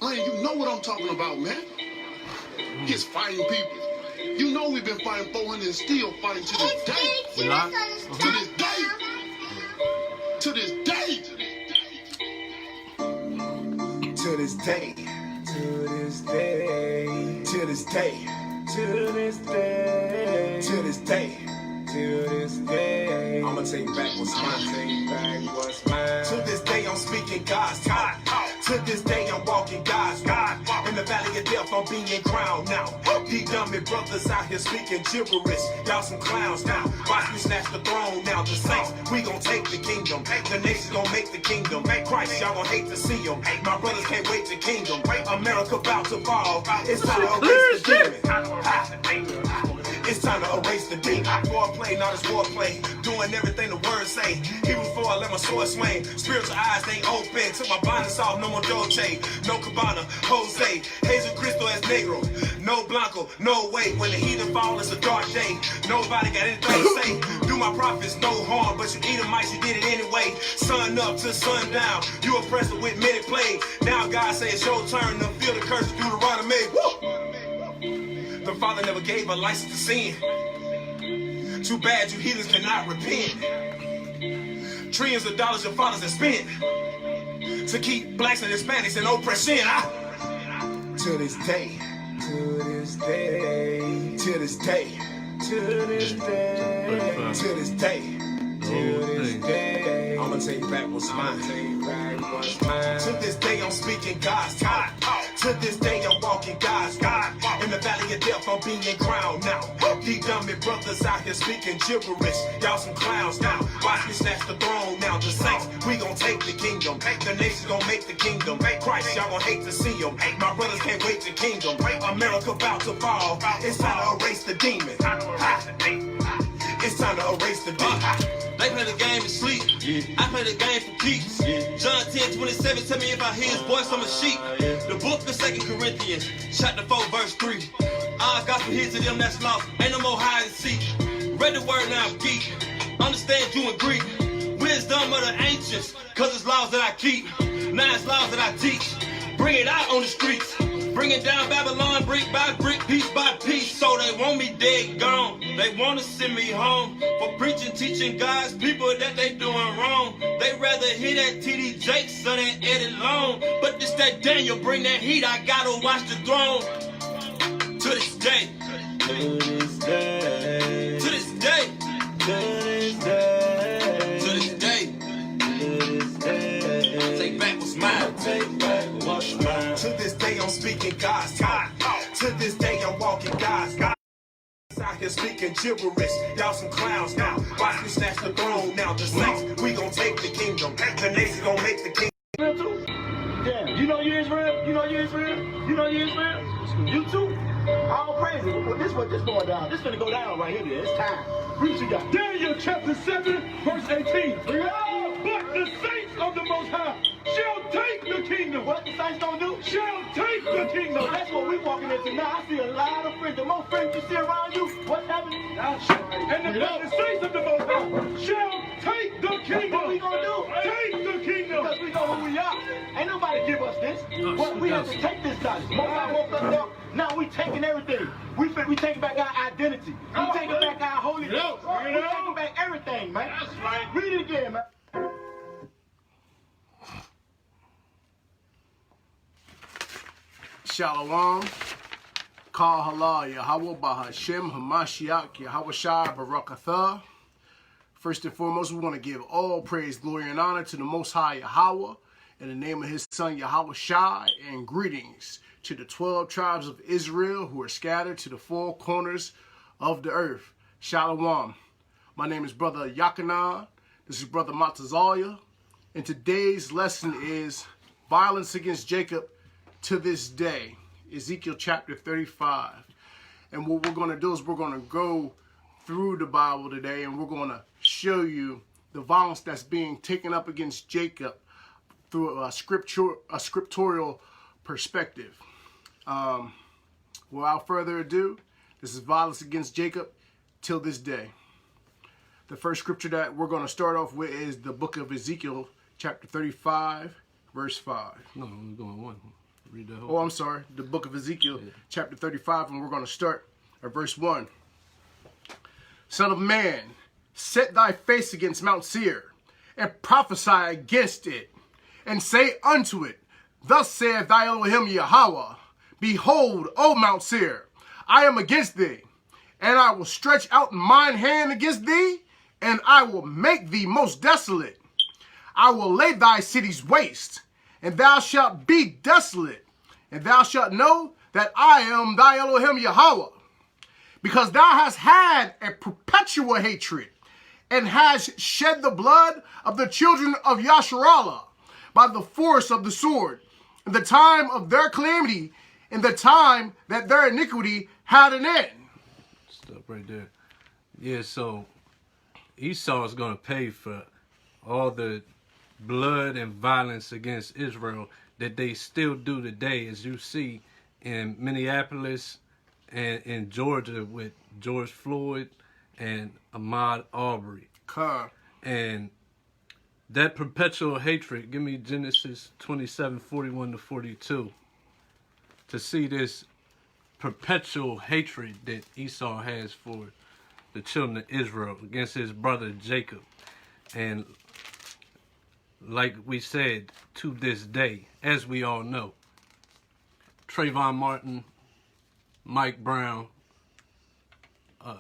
Man, you know what I'm talking about, man. Just fighting people. You know we've been fighting 400 and still fighting to this day. We live? To this day. To this day. To this day. To this day. To this day. To this day. To this day. To this day. I'ma take back what's mine. Take back what's mine. To this day I'm speaking God's talk. To this day I'm walking God's walk. In the valley of death I'm being crowned now. These dummy brothers out here speaking gibberish. Y'all some clowns now. Watch me snatch the throne now. The saints, we gon' take the kingdom. The nations gon' make the kingdom. Christ, y'all gon' hate to see him. My brothers can't wait the kingdom. America about to fall. It's time to erase the demon. It's time to erase the demon. Foreplay, not as warplay. Doing everything the words say. Even before I let my sword swing. Spiritual eyes, they open. Took my blindness off, no more Dolce. No Cabana, Jose. Hazel Cristo as Negro. No Blanco, no way. When the heathen fall, it's a dark day. Nobody got anything to say. Do my prophets no harm, but you Edomites, you did it anyway. Sun up to sundown. You oppressed with many plagues. Now God say it's your turn to feel the curse of Deuteronomy. Woo! The Father never gave a license to sin. Too bad you heathens cannot repent. Trillions of dollars your fathers have spent to keep blacks and Hispanics in oppression. To this day, to this day, to this day, to this day, to this day, to this day. I'ma take back what's mine. To this day I'm speaking God's talk. To this day I'm walking God's walk. In the valley of death I'm being crowned now. These dummy brothers out here speaking gibberish. Y'all some clowns now. Watch me snatch the throne now. The saints, we gon' take the kingdom. The nations gon' make the kingdom. Christ, y'all gon' hate to see him. My brothers can't wait the kingdom. America about to fall. It's time to erase the demon. It's time to erase the demon. They play the game to sleep. I play the game for keeps. John 10:27 tell me if I hear his voice, I'm a sheep. The book of 2 Corinthians, chapter 4, verse 3. Our gospel here to them that's lost. Ain't no more hide and seek. Read the word now, geek. Understand you and Greek. Wisdom of the ancients, cause it's laws that I keep. Now it's laws that I teach. Bring it out on the streets. Bringing down Babylon brick by brick, piece by piece. So they want me dead, gone. They want to send me home for preaching, teaching God's people that they doing wrong. They rather hear that T.D. Jakes or that Eddie Long. But this that Daniel, bring that heat, I gotta watch the throne. To this day. To this day. To this day. To this day. To this day. To this day. Take back what's mine. Take back what's mine. To this day I'm speaking God's talk. To this day I'm walking God's walk. Out here speaking gibberish. Y'all some clowns now. Watch me snatch the throne now. The saints, we gon' take the kingdom. The nation gon' make the kingdom. Yeah, you know you Israel? You know you Israel? You know you Israel? You too? All praises. Well, this what this going down. This finna go down right here. It's time. Read what you got. Daniel chapter 7, verse 18. But the saints of the Most High shall take the kingdom. What the saints don't do? Shall take the kingdom. So that's what we walking into now. I see a lot of friends. The more friends you see around you, what's happening? And the saints of the Most High shall take the kingdom. What we gonna do? Take the kingdom. Because we know who we are. Ain't nobody give us this. But we have to take this knowledge. Most High woke us up. Now we taking everything. We taking back our identity. We taking back our holiness. We taking back everything, man. That's right. Read it again, man. Shalom. Kal halal Yahweh Bahashem Hamashiach Yahweh Shai Barakatha. First and foremost, we want to give all praise, glory, and honor to the Most High Yahweh in the name of his son Yahweh Shai, and greetings to the 12 tribes of Israel who are scattered to the four corners of the earth. Shalom. My name is Brother Yakanan. This is Brother Matazalya. And today's lesson is violence against Jacob to this day. Ezekiel chapter 35. And what we're going to do is we're going to go through the Bible today and we're going to show you the violence that's being taken up against Jacob through a scriptural perspective. Without further ado, this is violence against Jacob till this day. The first scripture that we're going to start off with is the book of Ezekiel, chapter 35, verse 5. No, we're going one. Read the whole. Oh, I'm sorry. The book of Ezekiel, chapter 35, and we're going to start at verse 1. Son of man, set thy face against Mount Seir, and prophesy against it, and say unto it, Thus saith thy Elohim Yahweh, Behold, O Mount Seir, I am against thee, and I will stretch out mine hand against thee, and I will make thee most desolate. I will lay thy cities waste, and thou shalt be desolate, and thou shalt know that I am thy Elohim Yahweh, because thou hast had a perpetual hatred, and hast shed the blood of the children of Yasharallah by the force of the sword, in the time of their calamity, in the time that their iniquity had an end. Stop right there. Yeah, so Esau is going to pay for all the blood and violence against Israel that they still do today, as you see in Minneapolis and in Georgia with George Floyd and Ahmaud Arbery. And that perpetual hatred, give me Genesis 27:41-42, to see this perpetual hatred that Esau has for the children of Israel against his brother Jacob. And like we said, to this day, as we all know, Trayvon Martin, Mike Brown,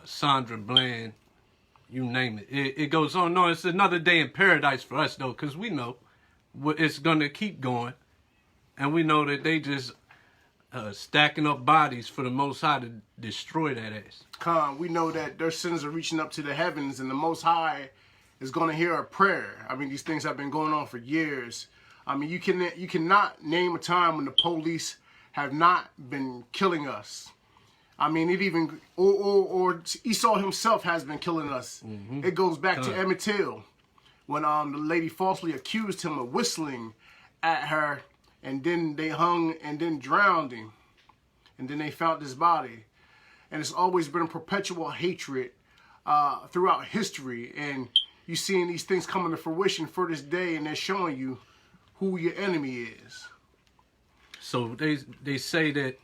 Sandra Bland, you name it. It goes on. No, it's another day in paradise for us, though, because we know it's going to keep going. And we know that they just stacking up bodies for the Most High to destroy that ass. We know that their sins are reaching up to the heavens, and the Most High is going to hear our prayer. I mean, these things have been going on for years. I mean, you cannot name a time when the police have not been killing us. I mean, it even, or Esau himself has been killing us. Mm-hmm. It goes back to Emmett Till, when the lady falsely accused him of whistling at her, and then they hung and then drowned him, and then they found his body. And it's always been a perpetual hatred throughout history, and you're seeing these things coming to fruition for this day, and they're showing you who your enemy is. So they say that,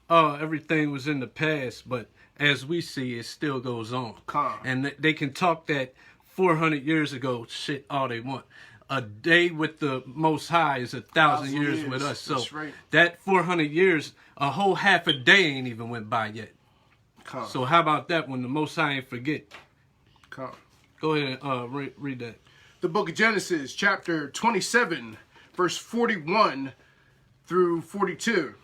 oh, everything was in the past, but as we see, it still goes on. And they can talk that 400 years ago shit all they want. A day with the Most High is 1,000 years with us. So right. That 400 years, a whole half a day ain't even went by yet. So how about that when the Most High ain't forget? Go ahead and read that. The book of Genesis, chapter 27, verse 41 through 42.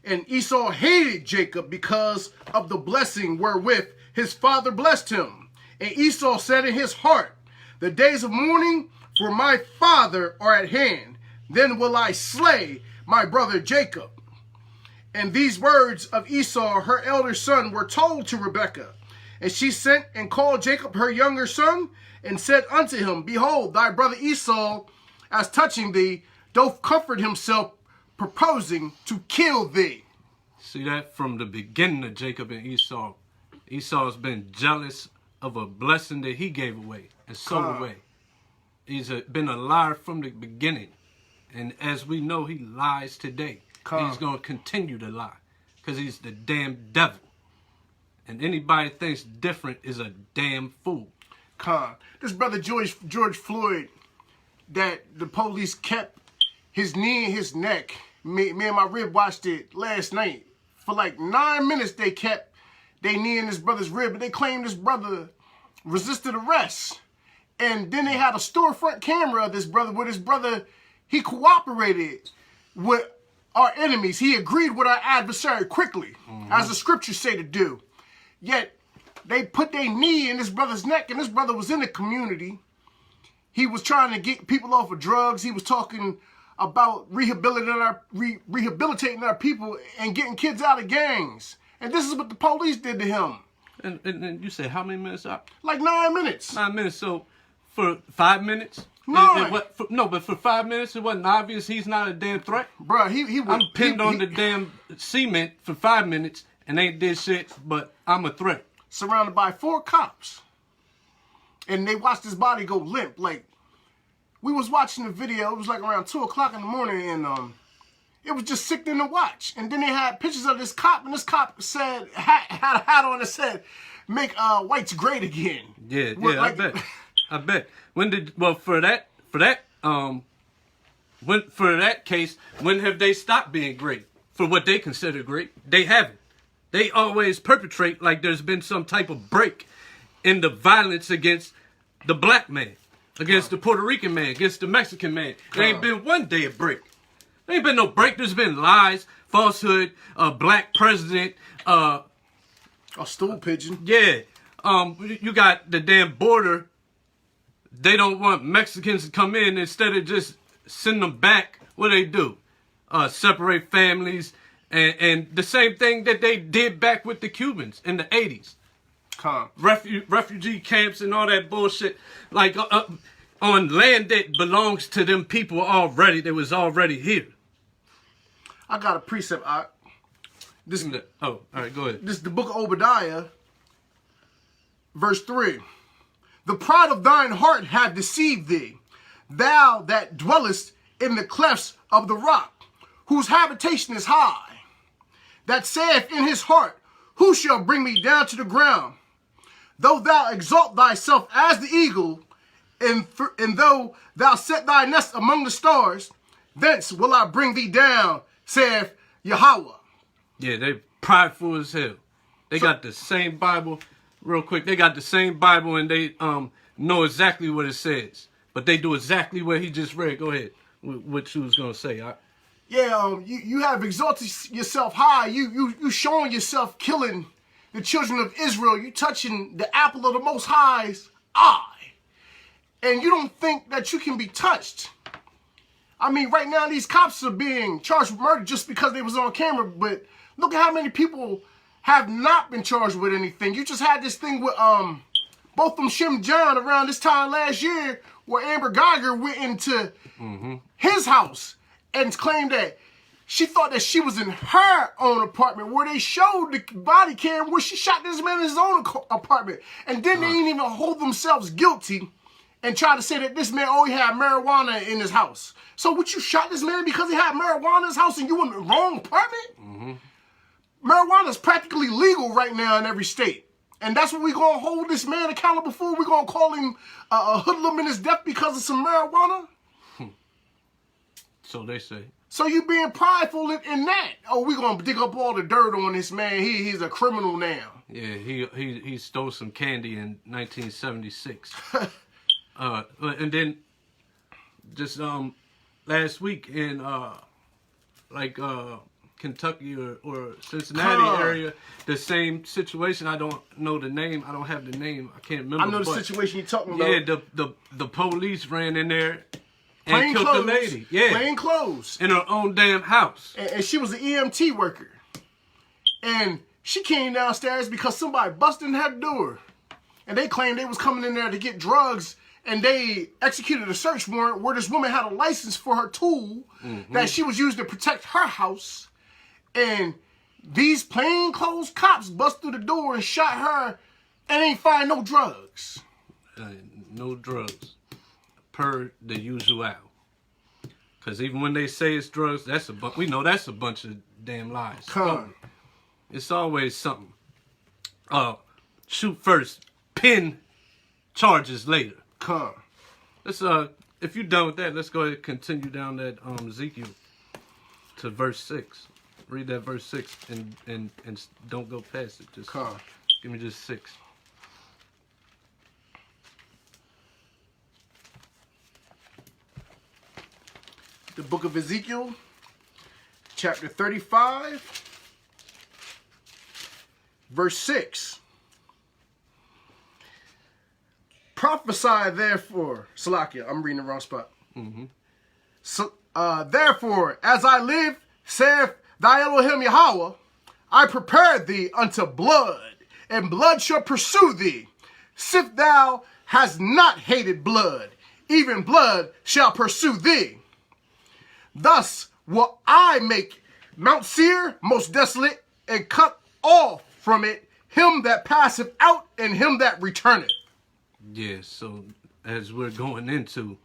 And Esau hated Jacob because of the blessing wherewith his father blessed him. And Esau said in his heart, The days of mourning for my father are at hand. Then will I slay my brother Jacob. And these words of Esau, her elder son, were told to Rebekah. And she sent and called Jacob her younger son, and said unto him, Behold, thy brother Esau, as touching thee, doth comfort himself, proposing to kill thee. See that from the beginning of Jacob and Esau. Esau has been jealous of a blessing that he gave away and sold away. He's been a liar from the beginning. And as we know, he lies today. He's going to continue to lie because he's the damn devil. And anybody thinks different is a damn fool. This brother George Floyd, that the police kept his knee in his neck. Me and my rib watched it last night. For like 9 minutes they kept their knee in his brother's rib, but they claimed this brother resisted arrest. And then they had a storefront camera of this brother where this brother, he cooperated with our enemies. He agreed with our adversary quickly, as the scriptures say to do. Yet they put their knee in this brother's neck, and this brother was in the community. He was trying to get people off of drugs. He was talking about rehabilitating our people and getting kids out of gangs. And this is what the police did to him. And you said how many minutes up? Like 9 minutes. 9 minutes. So for 5 minutes? No, but for 5 minutes it wasn't obvious he's not a damn threat. Bruh, I'm pinned on the damn cement for 5 minutes and ain't did shit, but I'm a threat. Surrounded by 4 cops. And they watched his body go limp. Like, we was watching the video, it was like around 2 o'clock in the morning, and It was just sickening to watch. And then they had pictures of this cop, and this cop had a hat on that said, "Make whites great again." Yeah, Well, I bet. I bet. For that case, when have they stopped being great? For what they consider great? They haven't. They always perpetrate like there's been some type of break in the violence against the black man, against the Puerto Rican man, against the Mexican man. There ain't been one day of break. There ain't been no break. There's been lies, falsehood, black president, a stool pigeon. Yeah. You got the damn border. They don't want Mexicans to come in. Instead of just send them back, what do? Separate families. And the same thing that they did back with the Cubans in the 80s. Refugee camps and all that bullshit. Like on land that belongs to them people already. That was already here. I got a precept. All right, go ahead. This is the book of Obadiah, verse 3. The pride of thine heart hath deceived thee, thou that dwellest in the clefts of the rock, whose habitation is high, that saith in his heart, who shall bring me down to the ground? Though thou exalt thyself as the eagle, and though thou set thy nest among the stars, thence will I bring thee down, saith Yahweh. Yeah, they prideful as hell. They got the same Bible, real quick. They got the same Bible and they know exactly what it says. But they do exactly what he just read. Go ahead. What you was going to say. Yeah, you have exalted yourself high. You showing yourself killing the children of Israel. You touching the apple of the Most High's eye. And you don't think that you can be touched. I mean, right now these cops are being charged with murder just because they was on camera. But look at how many people have not been charged with anything. You just had this thing with both them Shem John around this time last year where Amber Geiger went into his house and claimed that she thought that she was in her own apartment, where they showed the body cam where she shot this man in his own apartment. And then they didn't even hold themselves guilty and try to say that this man only had marijuana in his house. So what, you shot this man because he had marijuana in his house and you in the wrong apartment? Marijuana is practically legal right now in every state. And that's what we're going to hold this man accountable for? We're going to call him a hoodlum in his death because of some marijuana? So they say. So you being prideful in that? Oh, we're going to dig up all the dirt on this man. He's a criminal now. Yeah, he stole some candy in 1976. And then just last week in Kentucky or Cincinnati area, the same situation. I don't know the name. I don't have the name. I can't remember. I know the situation you're talking about. Yeah, the police ran in there and killed the lady. Yeah, plain clothes in her own damn house. And she was an EMT worker, and she came downstairs because somebody busted in her door, and they claimed they was coming in there to get drugs. And they executed a search warrant where this woman had a license for her tool that she was using to protect her house. And these plainclothes cops bust through the door and shot her and ain't find no drugs. No drugs. Per the usual. Because even when they say it's drugs, we know that's a bunch of damn lies. It's always something. Shoot first, pin charges later. Let's if you're done with that, let's go ahead and continue down that Ezekiel to verse 6. Read that verse 6 and don't go past it. Just give me just 6. The book of Ezekiel, chapter 35, verse 6. Prophesy therefore, Salakia, I'm reading the wrong spot. So, therefore, as I live, saith thy Elohim Yahweh, I prepared thee unto blood, and blood shall pursue thee. Sith thou hast not hated blood, even blood shall pursue thee. Thus will I make Mount Seir most desolate, and cut off from it him that passeth out, and him that returneth. Yeah, so as we're going into,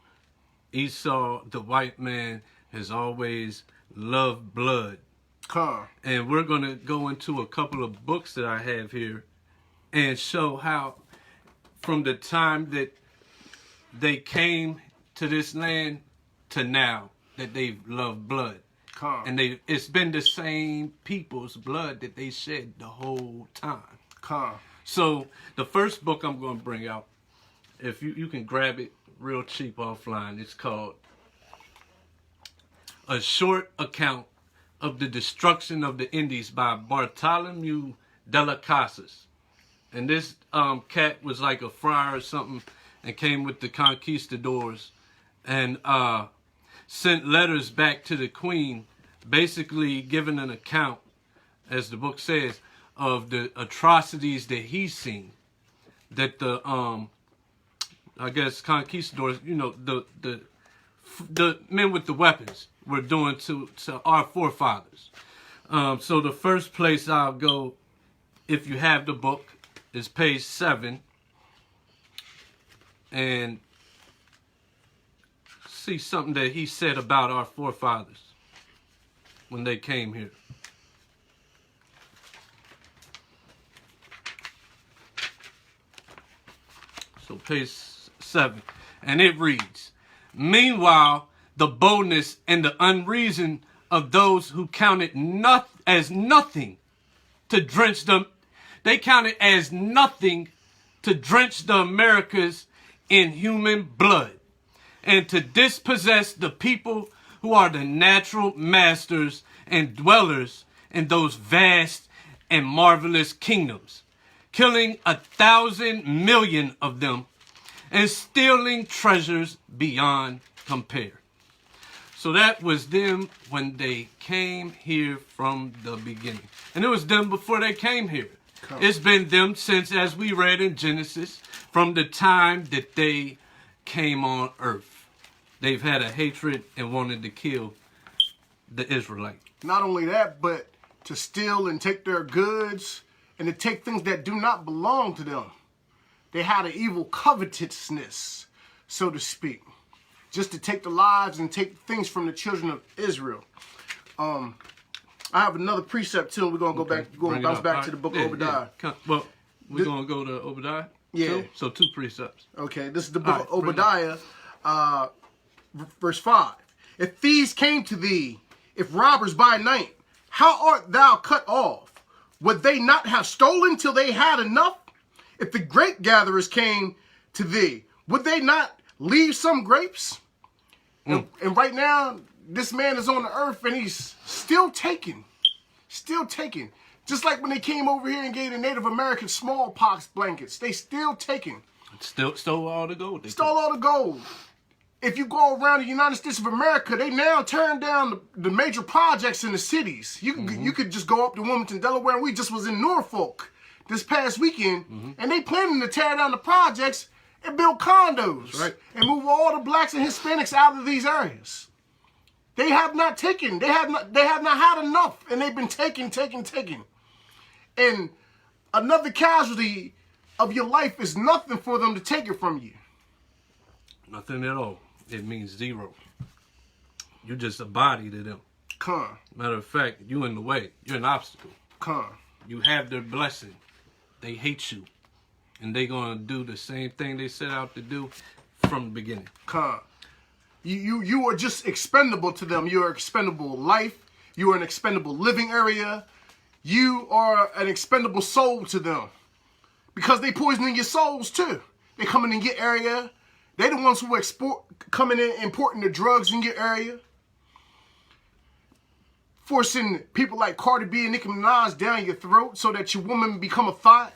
Esau, the white man, has always love blood. Come. And we're going to go into a couple of books that I have here and show how from the time that they came to this land to now that they've loved blood. Come. And it's been the same people's blood that they shed the whole time. Come. So the first book I'm going to bring out, if you can grab it real cheap offline, it's called A Short Account of the Destruction of the Indies by Bartholomew de las Casas. And this cat was like a friar or something and came with the conquistadors and sent letters back to the queen, basically giving an account, as the book says, of the atrocities that he's seen. That the I guess conquistadors, you know, the men with the weapons were doing to our forefathers. So the first place I'll go, if you have the book, is page 7. And see something that he said about our forefathers when they came here. So page 7. And it reads, "Meanwhile, the boldness and the unreason of those who counted as nothing to drench them, they counted as nothing to drench the Americas in human blood and to dispossess the people who are the natural masters and dwellers in those vast and marvelous kingdoms, killing 1,000 million of them and stealing treasures beyond compare." So that was them when they came here from the beginning. And it was them before they came here. It's been them since, as we read in Genesis, from the time that they came on earth. They've had a hatred and wanted to kill the Israelite. Not only that, but to steal and take their goods and to take things that do not belong to them. They had an evil covetousness, so to speak, just to take the lives and take things from the children of Israel. I have another precept too. We're gonna go back, bounce back to the book of Obadiah. Yeah. Well, we're gonna go to Obadiah. Yeah. Too? So 2 precepts. Okay, this is the book of Obadiah, verse 5. "If thieves came to thee, if robbers by night, how art thou cut off? Would they not have stolen till they had enough? If the grape gatherers came to thee, would they not leave some grapes?" And right now, this man is on the earth and he's still taking. Just like when they came over here and gave the Native American smallpox blankets, they still taking. Still stole all the gold. Stole all the gold. If you go around the United States of America, they now turn down the major projects in the cities. You could just go up to Wilmington, Delaware, and we just was in Norfolk this past weekend, and they planning to tear down the projects and build condos and move all the blacks and Hispanics out of these areas. They have not taken. They have not had enough, and they've been taking. And another casualty of your life is nothing for them to take it from you. Nothing at all. It means zero. You're just a body to them. Matter of fact, you in the way. You're an obstacle. You have their blessing. They hate you. And they gonna do the same thing they set out to do from the beginning. You are just expendable to them. You are expendable life. You are an expendable living area. You are an expendable soul to them. Because they poisoning your souls too. They coming in your area. They the ones who coming in importing the drugs in your area. Forcing people like Cardi B and Nicki Minaj down your throat so that your woman become a thought.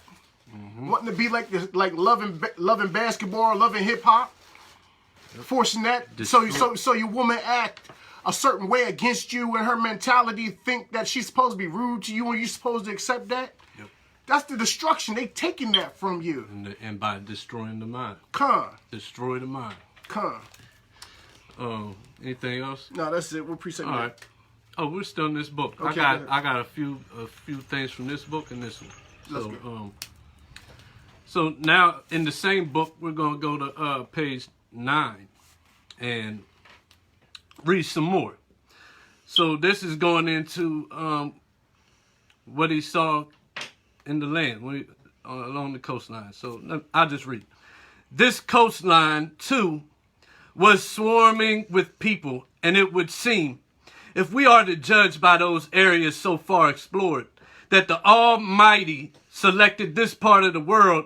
Wanting to be like loving basketball, loving hip hop. Forcing that so your woman act a certain way against you and her mentality think that she's supposed to be rude to you and you're supposed to accept that. Yep. That's the destruction. They taking that from you. And by destroying the mind. Destroy the mind. Anything else? No, that's it. We're presenting. All right. Oh, we're still in this book. Okay, I got a few things from this book and this one. So now in the same book, we're gonna go to page 9 and read some more. So this is going into what he saw in the land along the coastline. So I'll just read. This coastline, too, was swarming with people, and it would seem, if we are to judge by those areas so far explored, that the Almighty selected this part of the world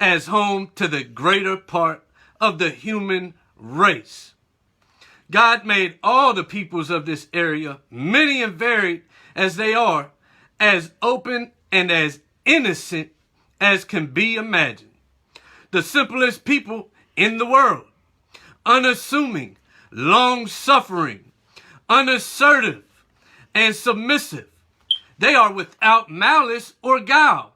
as home to the greater part of the human race. God made all the peoples of this area, many and varied as they are, as open and as innocent as can be imagined. The simplest people in the world, unassuming, long-suffering, unassertive, and submissive. They are without malice or guile,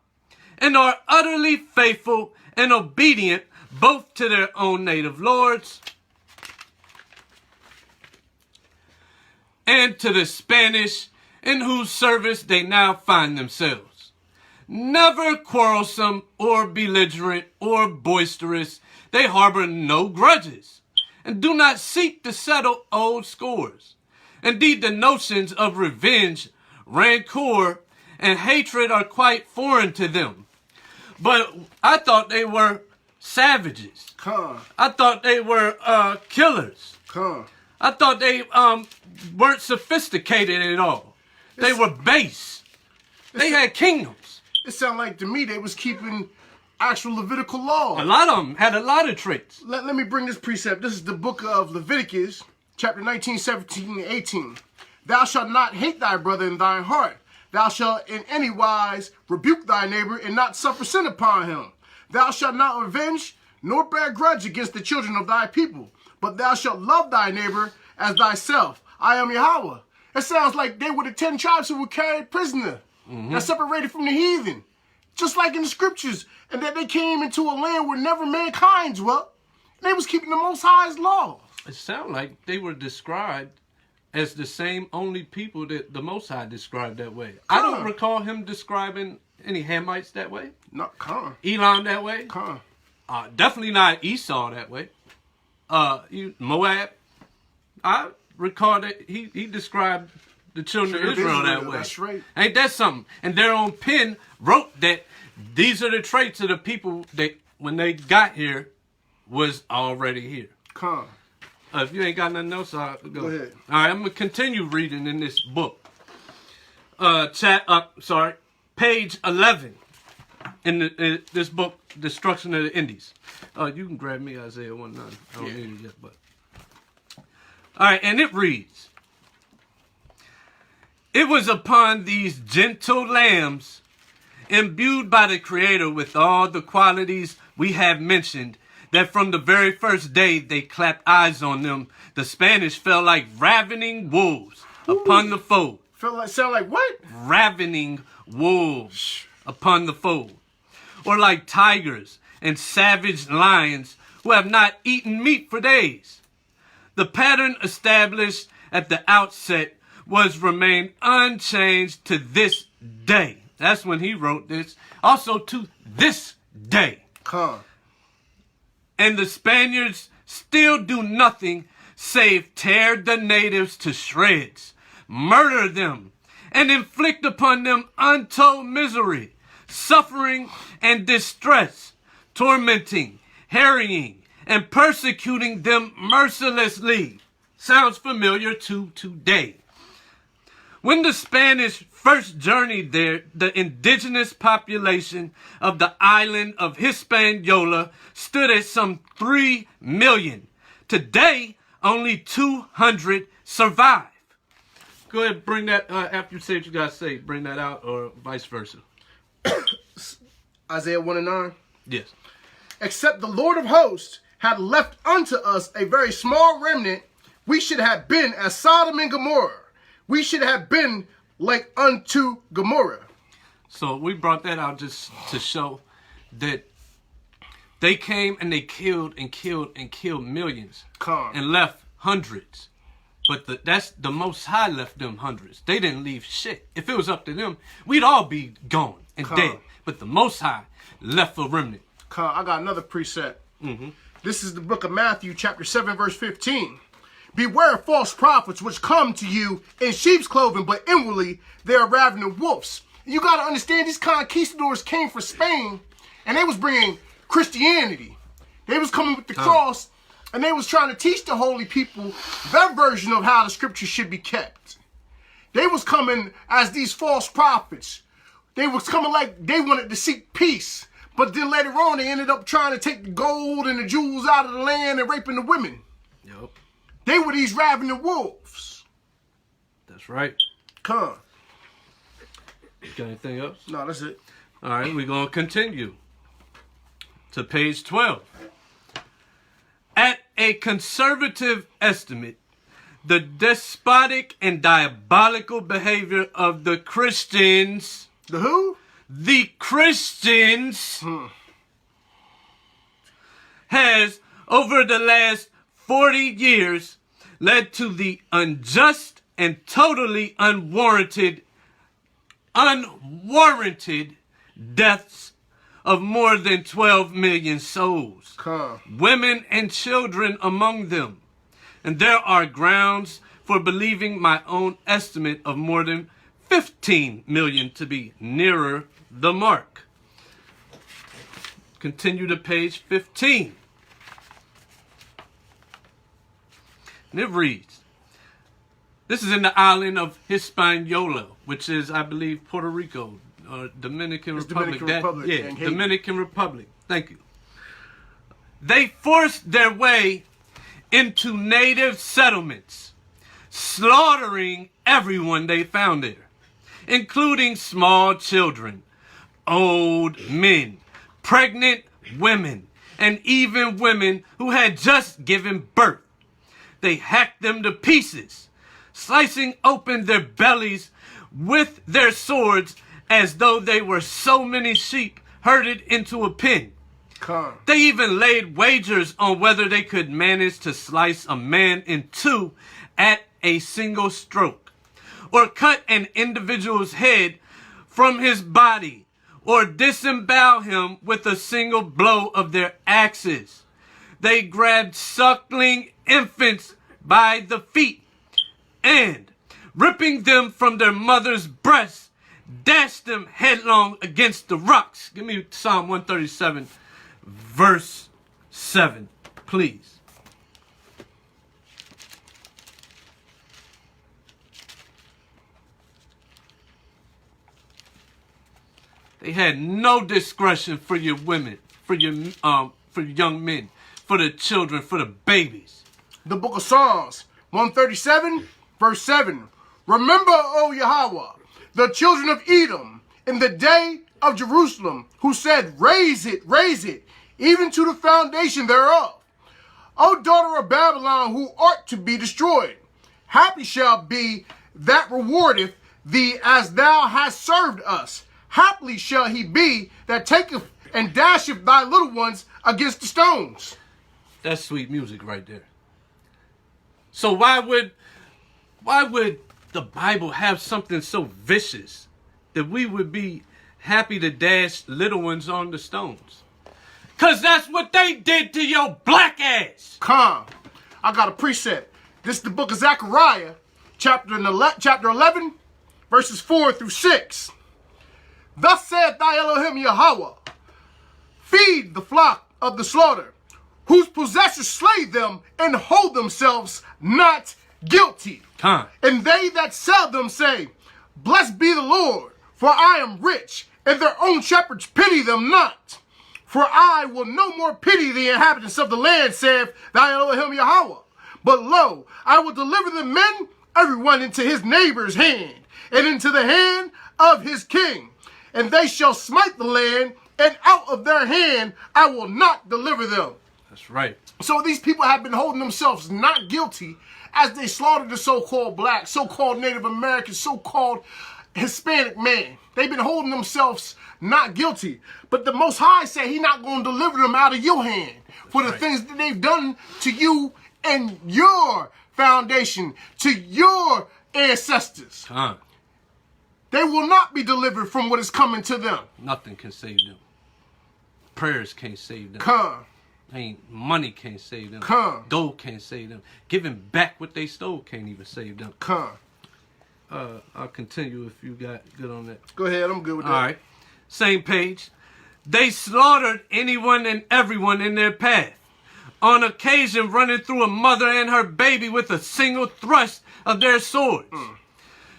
and are utterly faithful and obedient both to their own native lords and to the Spanish in whose service they now find themselves. Never quarrelsome or belligerent or boisterous, they harbor no grudges and do not seek to settle old scores. Indeed, the notions of revenge, rancor, and hatred are quite foreign to them. But I thought they were savages. I thought they were killers. I thought they weren't sophisticated at all. They were base. They had kingdoms. It sounded like to me they was keeping actual Levitical law. A lot of them had a lot of traits. Let me bring this precept. This is the book of Leviticus, chapter 19, 17, and 18. Thou shalt not hate thy brother in thine heart. Thou shalt in any wise rebuke thy neighbor and not suffer sin upon him. Thou shalt not revenge nor bear grudge against the children of thy people, but thou shalt love thy neighbor as thyself. I am Yahweh. It sounds like they were the 10 tribes who were carried prisoner. That separated from the heathen. Just like in the scriptures. And that they came into a land where never mankind dwelt. And they was keeping the Most High's laws. It sounded like they were described as the same only people that the Most High described that way. I don't recall him describing any Hamites that way. No, Elam that way. Definitely not Esau that way. Moab. I recall that he described the children of Israel that way. That's right. Ain't that something? And their own pen wrote that these are the traits of the people that when they got here was already here. If you ain't got nothing else, I'll go ahead. All right, I'm going to continue reading in this book. Page 11 in this book, Destruction of the Indies. You can grab me Isaiah 1:9. I don't need it yet, but. All right, and it reads, it was upon these gentle lambs, imbued by the Creator with all the qualities we have mentioned, that from the very first day they clapped eyes on them, the Spanish fell like ravening wolves upon the fold. Sound like what? Ravening wolves upon the fold. Or like tigers and savage lions who have not eaten meat for days. The pattern established at the outset was remained unchanged to this day. That's when he wrote this. Also to this day. And the Spaniards still do nothing save tear the natives to shreds, murder them, and inflict upon them untold misery, suffering, and distress, tormenting, harrying, and persecuting them mercilessly. Sounds familiar to today. When the Spanish first journeyed there, the indigenous population of the island of Hispaniola stood at some 3 million. Today, only 200 survive. Go ahead, bring that, after you say what you got to say, bring that out, or vice versa. Isaiah 1:9. Yes. Except the Lord of hosts had left unto us a very small remnant, we should have been as Sodom and Gomorrah. We should have been like unto Gomorrah. So we brought that out just to show that they came and they killed and killed and killed millions and left hundreds. But that's the Most High left them hundreds. They didn't leave shit. If it was up to them, we'd all be gone and dead. But the Most High left a remnant. I got another precept. This is the book of Matthew, chapter 7, verse 15. Beware of false prophets which come to you in sheep's clothing, but inwardly they are ravening wolves. You got to understand, these conquistadors came from Spain, and they was bringing Christianity. They was coming with the cross, and they was trying to teach the holy people their version of how the scriptures should be kept. They was coming as these false prophets. They was coming like they wanted to seek peace. But then later on, they ended up trying to take the gold and the jewels out of the land and raping the women. Yep. They were these ravening wolves. That's right. Come. Got anything else? No, that's it. All right, we're going to continue to page 12. At a conservative estimate, the despotic and diabolical behavior of the Christians... The who? The Christians has, over the last 40 years, led to the unjust and totally unwarranted deaths of more than 12 million souls, women and children among them. And there are grounds for believing my own estimate of more than 15 million to be nearer the mark. Continue to page 15. And it reads, this is in the island of Hispaniola, which is, I believe, Puerto Rico, or Dominican Republic. Dominican Republic. Thank you. They forced their way into native settlements, slaughtering everyone they found there, including small children, old men, pregnant women, and even women who had just given birth. They hacked them to pieces, slicing open their bellies with their swords as though they were so many sheep herded into a pen. They even laid wagers on whether they could manage to slice a man in two at a single stroke, or cut an individual's head from his body, or disembowel him with a single blow of their axes. They grabbed suckling infants by the feet and, ripping them from their mother's breasts, dashed them headlong against the rocks. Give me Psalm 137, verse 7, please. They had no discretion for your women, for your young men, for the children, for the babies. The book of Psalms, 137, verse 7. Remember, O Yahweh, the children of Edom, in the day of Jerusalem, who said, raise it, even to the foundation thereof. O daughter of Babylon, who art to be destroyed, happy shall be that rewardeth thee as thou hast served us. Happily shall he be that taketh and dasheth thy little ones against the stones. That's sweet music right there. So why would the Bible have something so vicious that we would be happy to dash little ones on the stones? Because that's what they did to your black ass. I got a precept. This is the book of Zechariah, chapter 11, verses 4 through 6. Thus saith thy Elohim Yahweh, feed the flock of the slaughter, whose possessors slay them and hold themselves not guilty. And they that sell them say, blessed be the Lord, for I am rich, and their own shepherds pity them not. For I will no more pity the inhabitants of the land, saith thy Elohim Yahweh. But lo, I will deliver the men, everyone into his neighbor's hand, and into the hand of his king. And they shall smite the land, and out of their hand I will not deliver them. That's right. So these people have been holding themselves not guilty as they slaughtered the so-called black, so-called Native American, so-called Hispanic man. They've been holding themselves not guilty. But the Most High said he's not going to deliver them out of your hand for the things that they've done to you and your foundation, to your ancestors. They will not be delivered from what is coming to them. Nothing can save them. Prayers can't save them. money can't save them. Come. Gold can't save them. Giving back what they stole can't even save them. Come. I'll continue if you got good on that. Go ahead, I'm good with that. All right. Same page. They slaughtered anyone and everyone in their path, on occasion running through a mother and her baby with a single thrust of their swords.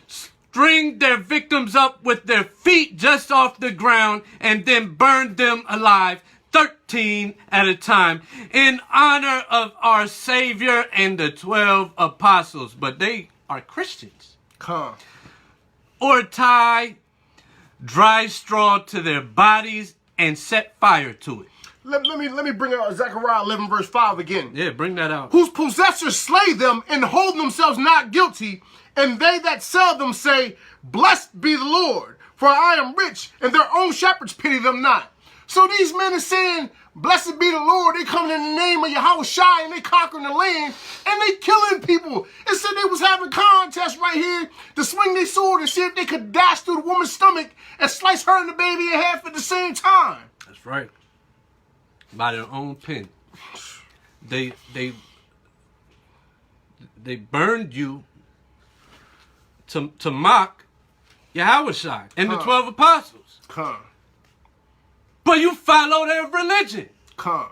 Stringed their victims up with their feet just off the ground and then burned them alive, 13 at a time, in honor of our Savior and the 12 apostles. But they are Christians. Come. Or tie dry straw to their bodies and set fire to it. Let me bring out Zechariah 11 verse 5 again. Yeah, bring that out. Whose possessors slay them and hold themselves not guilty, and they that sell them say, Blessed be the Lord, for I am rich, and their own shepherds pity them not. So these men are saying, Blessed be the Lord. They coming in the name of Yahweh Shai, and they conquering the land, and they killing people. It said they was having contests right here to swing their sword and see if they could dash through the woman's stomach and slice her and the baby in half at the same time. That's right. By their own pen. They burned you to mock Yahweh Shai and the 12 apostles. Come. But you follow their religion. Come.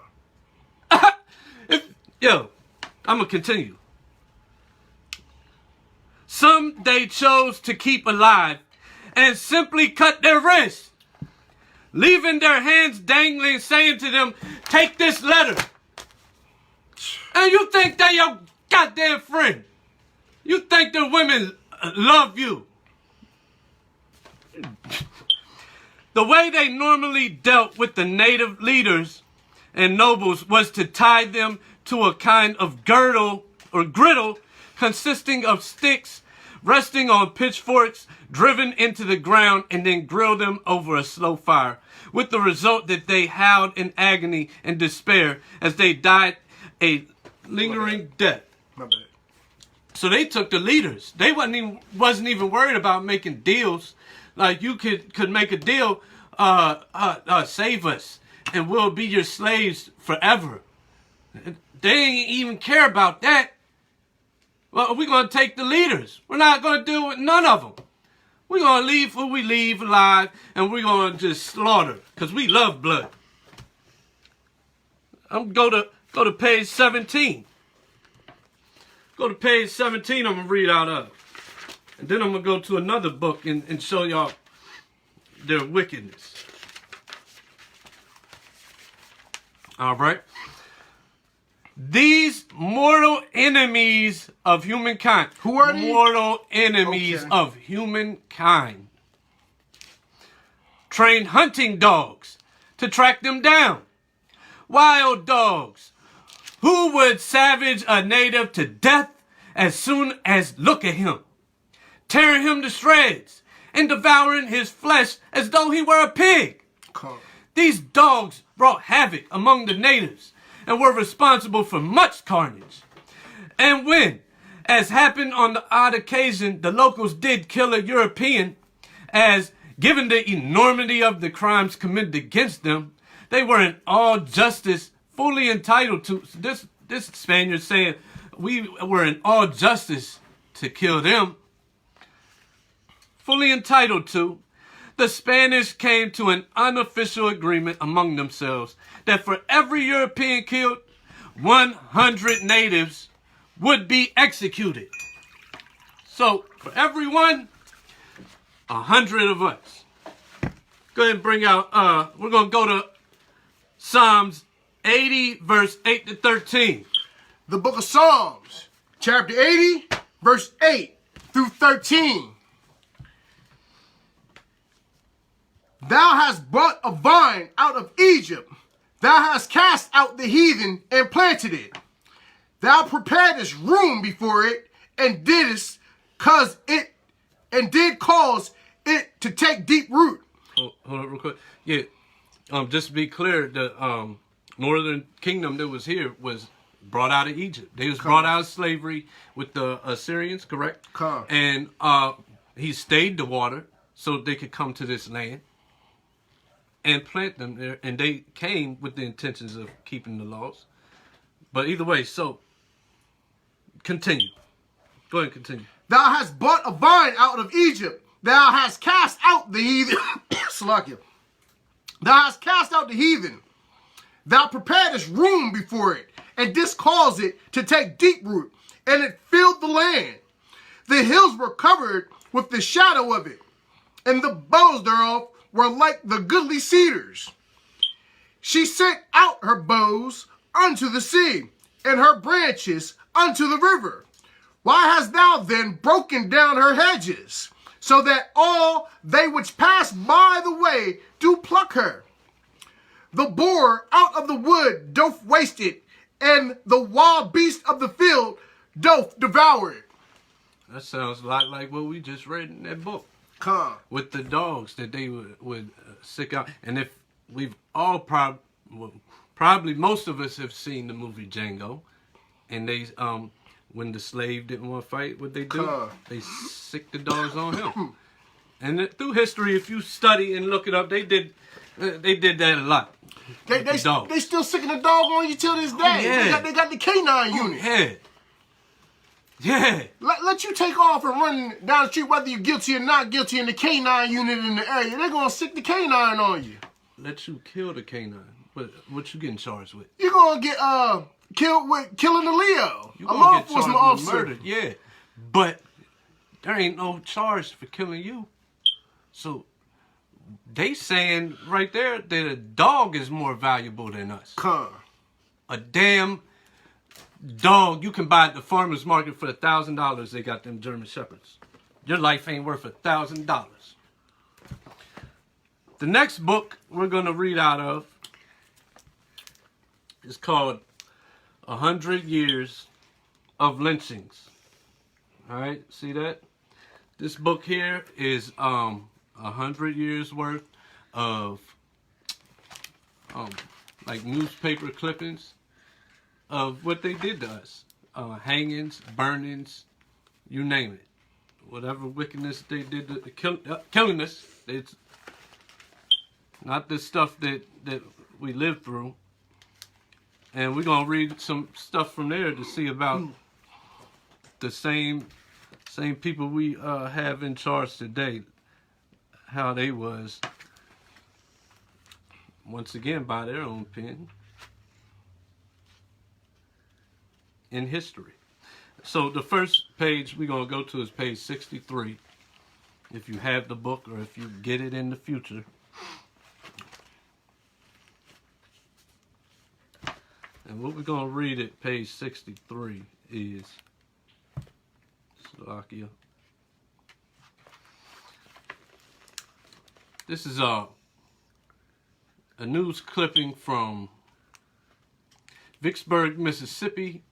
Yo, I'm going to continue. Some they chose to keep alive and simply cut their wrists, leaving their hands dangling, saying to them, Take this letter. And you think they're your goddamn friend. You think the women love you. The way they normally dealt with the native leaders and nobles was to tie them to a kind of girdle or griddle consisting of sticks resting on pitchforks driven into the ground and then grill them over a slow fire, with the result that they howled in agony and despair as they died a lingering death. My bad. So they took the leaders. They wasn't even worried about making deals. Like you could make a deal, save us, and we'll be your slaves forever. They ain't even care about that. Well, we're going to take the leaders. We're not going to deal with none of them. We're going to leave who we leave alive, and we're going to just slaughter, because we love blood. I'm going to go to page 17. Go to page 17, I'm going to read out of. And then I'm going to go to another book and show y'all their wickedness. All right. These mortal enemies of humankind. Who are these? Mortal enemies of humankind. Trained hunting dogs to track them down. Wild dogs who would savage a native to death as soon as look at him, tearing him to shreds and devouring his flesh as though he were a pig. These dogs brought havoc among the natives and were responsible for much carnage. And when, as happened on the odd occasion, the locals did kill a European, as given the enormity of the crimes committed against them, they were in all justice fully entitled to. This Spaniard saying we were in all justice to kill them. Fully entitled to. The Spanish came to an unofficial agreement among themselves that for every European killed, 100 natives would be executed. So for every one, 100 of us. Go ahead and bring out, we're going to go to Psalms 80, verse 8 to 13. The book of Psalms, chapter 80, verse 8 through 13. Thou hast brought a vine out of Egypt. Thou hast cast out the heathen and planted it. Thou preparedst room before it and did cause it to take deep root. Hold on real quick. Yeah, just to be clear, the northern kingdom that was here was brought out of Egypt. They was brought out of slavery with the Assyrians, correct? And he stayed the water so they could come to this land. and plant them there, and they came with the intentions of keeping the laws. But either way, so continue. Go ahead and continue. Thou hast bought a vine out of Egypt. Thou hast cast out the heathen. Slakia. Thou hast cast out the heathen. Thou preparedst room before it, and didst cause it to take deep root, and it filled the land. The hills were covered with the shadow of it, and the boughs thereof were like the goodly cedars. She sent out her boughs unto the sea, and her branches unto the river. Why hast thou then broken down her hedges, so that all they which pass by the way do pluck her? The boar out of the wood doth waste it, and the wild beast of the field doth devour it. That sounds a lot like what we just read in that book. Come. With the dogs that they would sick out. And if we've all probably most of us have seen the movie Django, and they when the slave didn't want to fight, what they do? They sick the dogs on him. And through history, if you study and look it up, they did that a lot. They still sicking the dog on you till this day. Yeah. They got the canine unit. Yeah. Yeah. Let you take off and run down the street, whether you're guilty or not guilty, in the canine unit in the area. They're going to sick the canine on you. Let you kill the canine. What you getting charged with? You're going to get killed with killing the Leo, You a gonna law get enforcement charged with officer. murder. Yeah. But there ain't no charge for killing you. So they saying right there that a dog is more valuable than us. Come. A damn dog you can buy at the farmer's market for $1,000. They got them German Shepherds. Your life ain't worth $1,000. The next book we're going to read out of is called 100 Years of Lynchings. All right, see that? This book here is 100 years worth of like newspaper clippings of what they did to us. Hangings, burnings, you name it. Whatever wickedness they did to killing us. It's not the stuff that we lived through. And we're going to read some stuff from there to see about the same people we have in charge today, how they was, once again, by their own pen, in history. So the first page we're going to go to is page 63, if you have the book or if you get it in the future. And what we're going to read at page 63 is Slovakia. This is a news clipping from Vicksburg, Mississippi,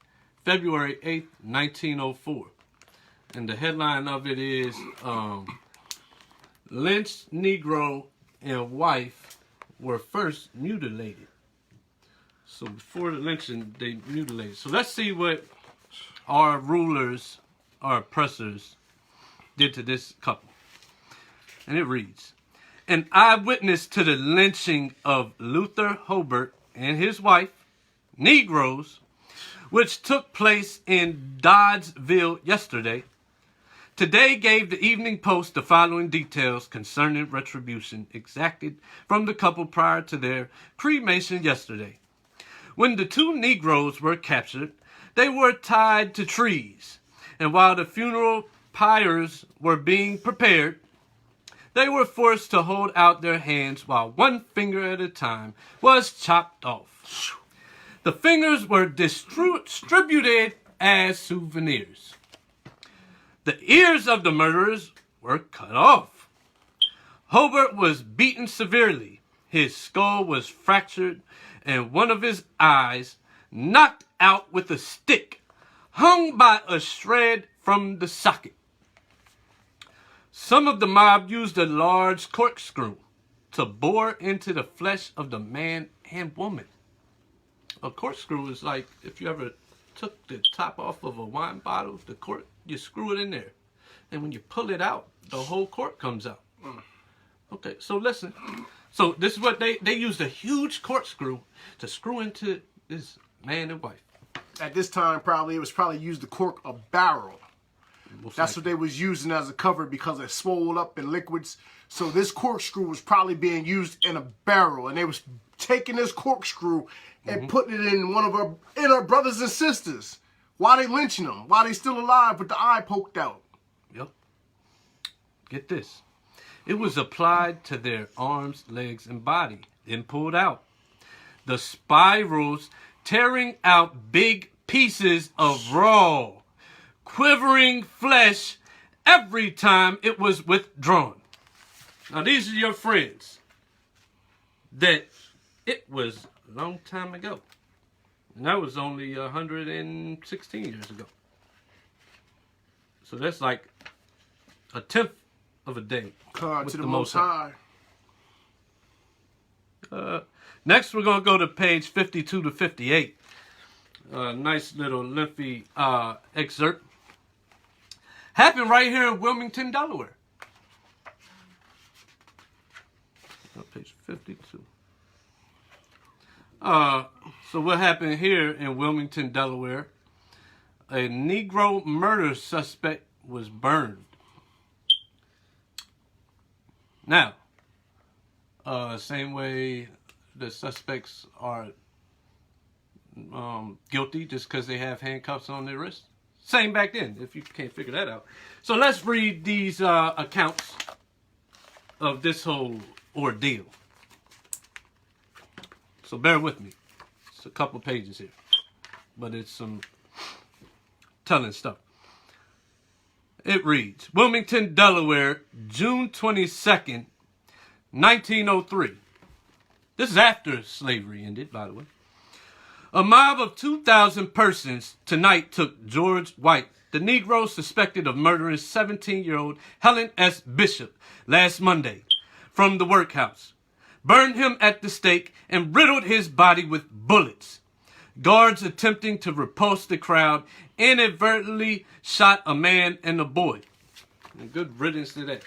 February 8th, 1904. And the headline of it is Lynched Negro and Wife Were First Mutilated. So before the lynching, they mutilated. So let's see what our rulers, our oppressors, did to this couple. And it reads, an eyewitness to the lynching of Luther Hobart and his wife, Negroes, which took place in Doddsville yesterday, today gave the Evening Post the following details concerning retribution exacted from the couple prior to their cremation yesterday. When the two Negroes were captured, they were tied to trees, and while the funeral pyres were being prepared, they were forced to hold out their hands while one finger at a time was chopped off. The fingers were distributed as souvenirs. The ears of the murderers were cut off. Hobart was beaten severely. His skull was fractured, and one of his eyes knocked out with a stick hung by a shred from the socket. Some of the mob used a large corkscrew to bore into the flesh of the man and woman. A corkscrew is like if you ever took the top off of a wine bottle, the cork, you screw it in there. And when you pull it out, the whole cork comes out. Okay, so listen. So this is what they used a huge corkscrew to screw into this man and wife. At this time, it was probably used to cork a barrel. That's what they was using as a cover because it swelled up in liquids. So this corkscrew was probably being used in a barrel, and they was taking this corkscrew and putting it in our brothers and sisters. Why they lynching them? Why they still alive with the eye poked out? Yep. Get this. It was applied to their arms, legs, and body, then pulled out. The spirals tearing out big pieces of raw, quivering flesh every time it was withdrawn. Now these are your friends that it was a long time ago. And that was only 116 years ago. So that's like a tenth of a day. God to the Most High. Next, we're going to go to page 52 to 58. Nice little lengthy excerpt. Happened right here in Wilmington, Delaware. Page 52. So what happened here in Wilmington, Delaware? A Negro murder suspect was burned. Now, same way the suspects are guilty just because they have handcuffs on their wrists. Same back then, if you can't figure that out. So let's read these accounts of this whole ordeal. So bear with me. It's a couple pages here, but it's some telling stuff. It reads, Wilmington, Delaware, June 22nd, 1903. This is after slavery ended, by the way. A mob of 2,000 persons tonight took George White, the Negro suspected of murdering 17-year-old Helen S. Bishop last Monday, from the workhouse, burned him at the stake, and riddled his body with bullets. Guards attempting to repulse the crowd inadvertently shot a man and a boy. And good riddance to that.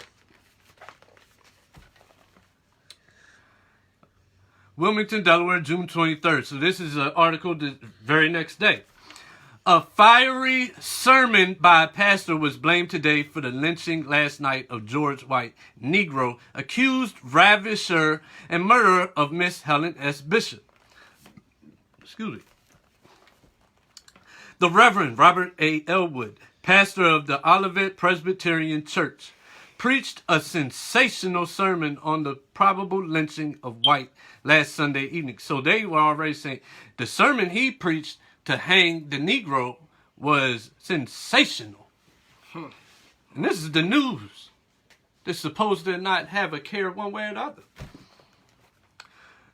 Wilmington, Delaware, June 23rd. So this is an article the very next day. A fiery sermon by a pastor was blamed today for the lynching last night of George White, Negro, accused ravisher and murderer of Miss Helen S. Bishop. Excuse me. The Reverend Robert A. Elwood, pastor of the Olivet Presbyterian Church, preached a sensational sermon on the probable lynching of White last Sunday evening. So they were already saying the sermon he preached to hang the Negro was sensational. And this is the news. They're supposed to not have a care one way or the other.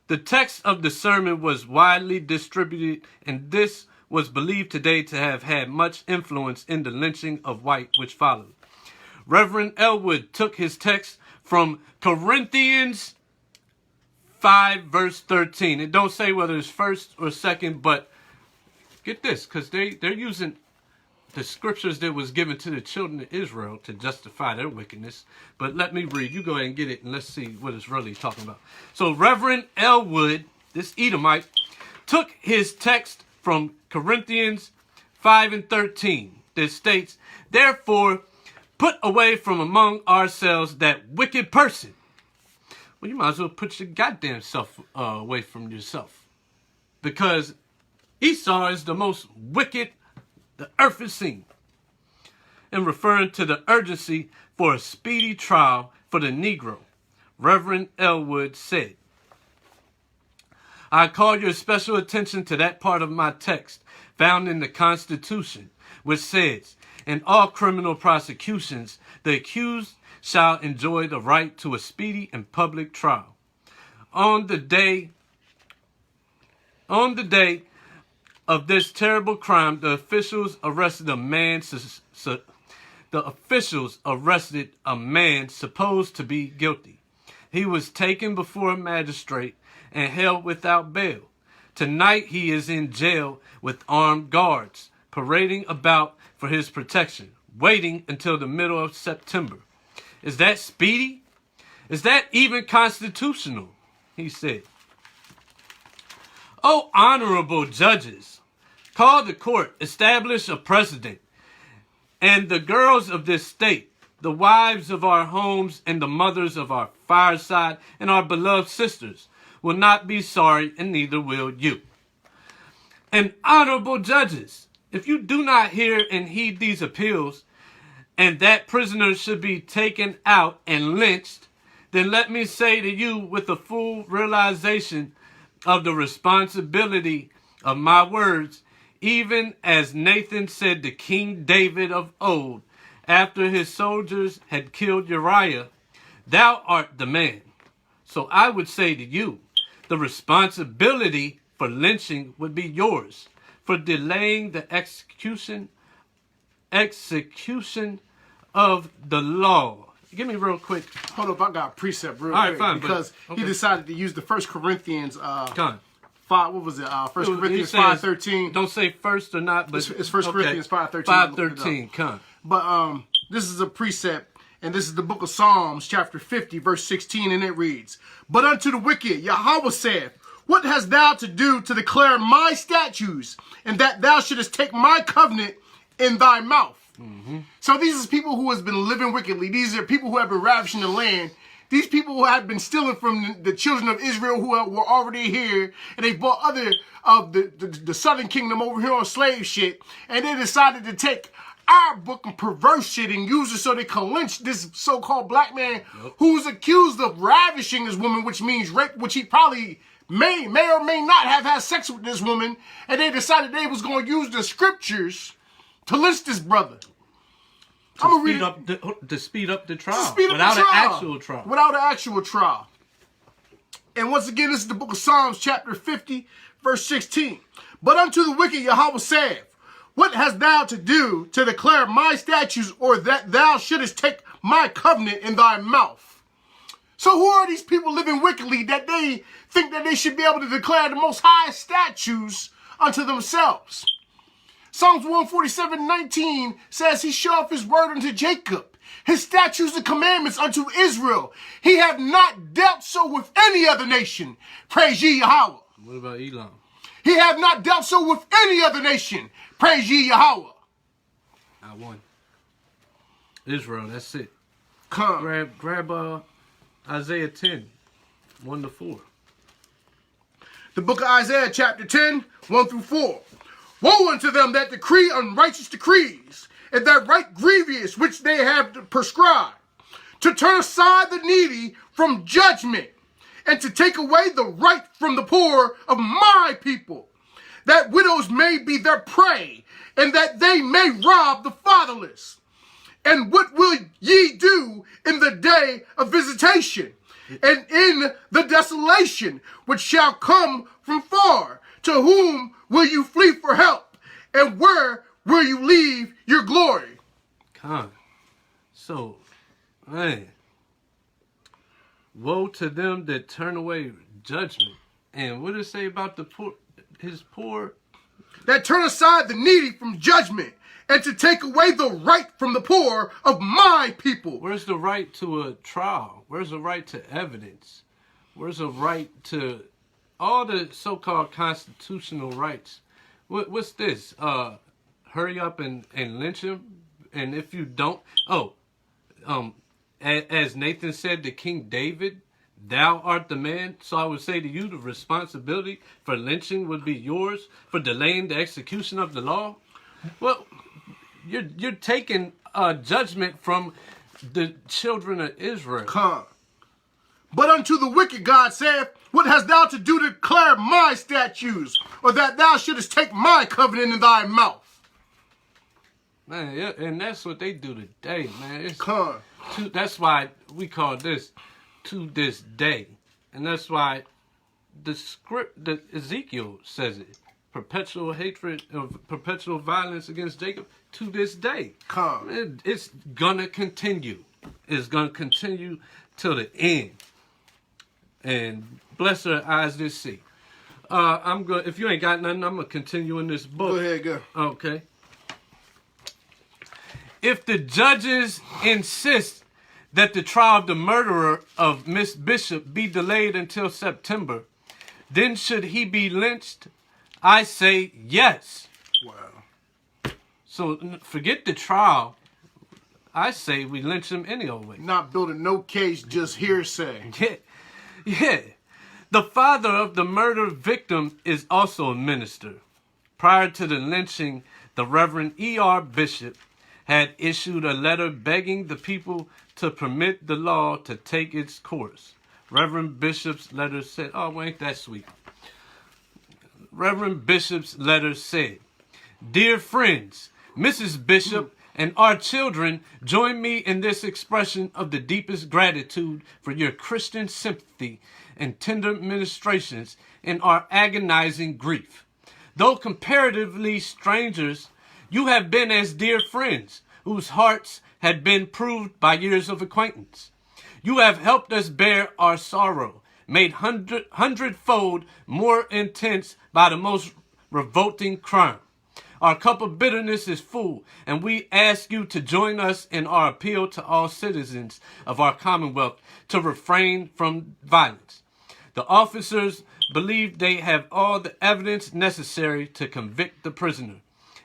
The text of the sermon was widely distributed, and this was believed today to have had much influence in the lynching of White, which followed. Reverend Elwood took his text from Corinthians 5, verse 13. It don't say whether it's first or second, but get this, because they're using the scriptures that was given to the children of Israel to justify their wickedness. But let me read. You go ahead and get it, and let's see what it's really talking about. So Reverend Elwood, this Edomite, took his text from Corinthians 5 and 13 that states, therefore, put away from among ourselves that wicked person. Well, you might as well put your goddamn self away from yourself. Because Esau is the most wicked the earth has seen. And referring to the urgency for a speedy trial for the Negro, Reverend Elwood said, I call your special attention to that part of my text found in the Constitution, which says, in all criminal prosecutions, the accused shall enjoy the right to a speedy and public trial. On the day of this terrible crime, the officials arrested a man supposed to be guilty. He was taken before a magistrate and held without bail. Tonight he is in jail with armed guards, parading about for his protection, waiting until the middle of September. Is that speedy? Is that even constitutional? he said, "O honorable judges, call the court, establish a precedent, and the girls of this state, the wives of our homes and the mothers of our fireside and our beloved sisters, will not be sorry, and neither will you. And honorable judges, if you do not hear and heed these appeals, and that prisoner should be taken out and lynched, then let me say to you with a full realization of the responsibility of my words, even as Nathan said to King David of old, after his soldiers had killed Uriah, thou art the man. So I would say to you, the responsibility for lynching would be yours, for delaying the execution of the law." Give me real quick. Hold up, I got a precept real All right, quick. fine, because okay. he decided to use the 1 Corinthians 5, what was it? 1 He Corinthians says, 5:13. Don't say first or not, but It's 1 Corinthians 5:13. 5:13, come. But this is a precept, and this is the book of Psalms, chapter 50, verse 16, and it reads, "But unto the wicked, Yahweh saith, what hast thou to do to declare my statutes, and that thou shouldest take my covenant in thy mouth?" So these are people who has been living wickedly. These are people who have been ravishing the land. These people who have been stealing from the children of Israel who were already here, and they brought other of the southern kingdom over here on slave shit, and they decided to take our book and perverse shit and use it so they can lynch this so-called black man who's accused of ravishing this woman, which means rape, which he probably may or may not have had sex with this woman, and they decided they was going to use the scriptures to lynch this brother. I'm gonna read it. To speed up the trial. Without an actual trial. Without an actual trial. And once again, this is the book of Psalms, chapter 50, verse 16. "But unto the wicked Yahweh saith, what hast thou to do to declare my statutes, or that thou shouldest take my covenant in thy mouth?" So who are these people living wickedly that they think that they should be able to declare the most high statutes unto themselves? Psalms 147:19 says he showed his word unto Jacob, his statutes and commandments unto Israel. He have not dealt so with any other nation. Praise ye Yahweh. What about Elam? He have not dealt so with any other nation. Praise ye Yahweh. I won. Israel, that's it. Come. Grab Isaiah 10, 1-4. The book of Isaiah, chapter 10, 1-4. "Woe unto them that decree unrighteous decrees, and that write grievous which they have prescribed, to turn aside the needy from judgment, and to take away the right from the poor of my people, that widows may be their prey, and that they may rob the fatherless. And what will ye do in the day of visitation, and in the desolation which shall come from far? To whom will you flee for help? And where will you leave your glory?" So, man, woe to them that turn away judgment. And what does it say about the poor? His poor? That turn aside the needy from judgment, and to take away the right from the poor of my people. Where's the right to a trial? Where's the right to evidence? Where's the right to all the so-called constitutional rights? What's this? Hurry up and lynch him, and if you don't, as Nathan said to King David, thou art the man. So I would say to you, the responsibility for lynching would be yours, for delaying the execution of the law. Well, you're taking judgment from the children of Israel. Come. "But unto the wicked God saith, what hast thou to do to declare my statutes, or that thou shouldest take my covenant in thy mouth?" Man, yeah, and that's what they do today, man. Come. That's why we call this "to this day," and that's why the Ezekiel says it: perpetual hatred of perpetual violence against Jacob to this day. Come. It's gonna continue. It's gonna continue till the end. And bless her eyes to see. I'm going. If you ain't got nothing, I'm gonna continue in this book. Go ahead, go. Okay. "If the judges insist that the trial of the murderer of Miss Bishop be delayed until September, then should he be lynched? I say yes. Wow. So forget the trial. I say we lynch him any old way. Not building no case, just hearsay. Yeah. The father of the murder victim is also a minister. Prior to the lynching, the Reverend E.R. Bishop had issued a letter begging the people to permit the law to take its course. Reverend Bishop's letter said, oh, ain't that sweet? Reverend Bishop's letter said, Dear friends, Mrs. Bishop and our children join me in this expression of the deepest gratitude for your Christian sympathy and tender ministrations in our agonizing grief. Though comparatively strangers, you have been as dear friends whose hearts had been proved by years of acquaintance. You have helped us bear our sorrow, made hundredfold more intense by the most revolting crime. Our cup of bitterness is full, and we ask you to join us in our appeal to all citizens of our Commonwealth to refrain from violence. The officers believe they have all the evidence necessary to convict the prisoner,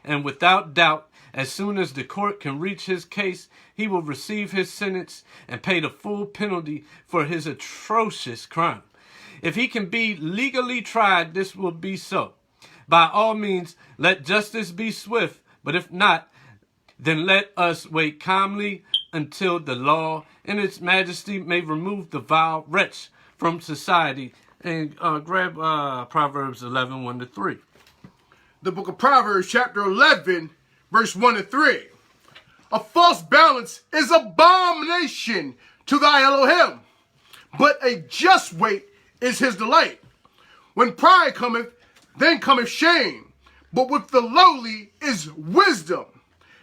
and without doubt, as soon as the court can reach his case, he will receive his sentence and pay the full penalty for his atrocious crime. If he can be legally tried, this will be so. By all means, let justice be swift, but if not, then let us wait calmly until the law in its majesty may remove the vile wretch from society. And grab Proverbs 11, 1-3. The book of Proverbs, chapter 11, verse 1-3. A false balance is abomination to thy Elohim, but a just weight is his delight. When pride cometh, then cometh shame, but with the lowly is wisdom.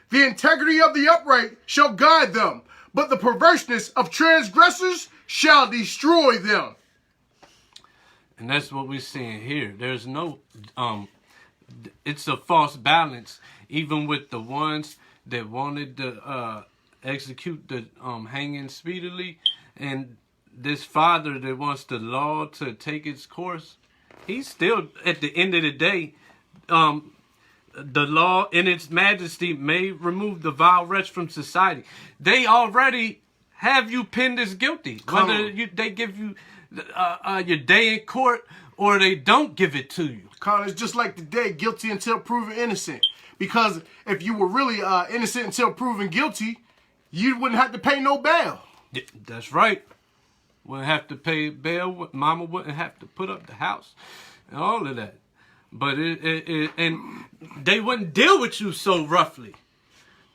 The integrity of the upright shall guide them, but the perverseness of transgressors shall destroy them. And that's what we're seeing here. There's no, it's a false balance, even with the ones that wanted to execute the hanging speedily, and this father that wants the law to take its course. He's still, at the end of the day, the law in its majesty may remove the vile wretch from society. They already have you pinned as guilty. Whether they give you your day in court or they don't give it to you. Con, it's just like the day, guilty until proven innocent. Because if you were really innocent until proven guilty, you wouldn't have to pay no bail. Yeah, that's right. Wouldn't have to pay bail. Mama wouldn't have to put up the house and all of that. But and they wouldn't deal with you so roughly.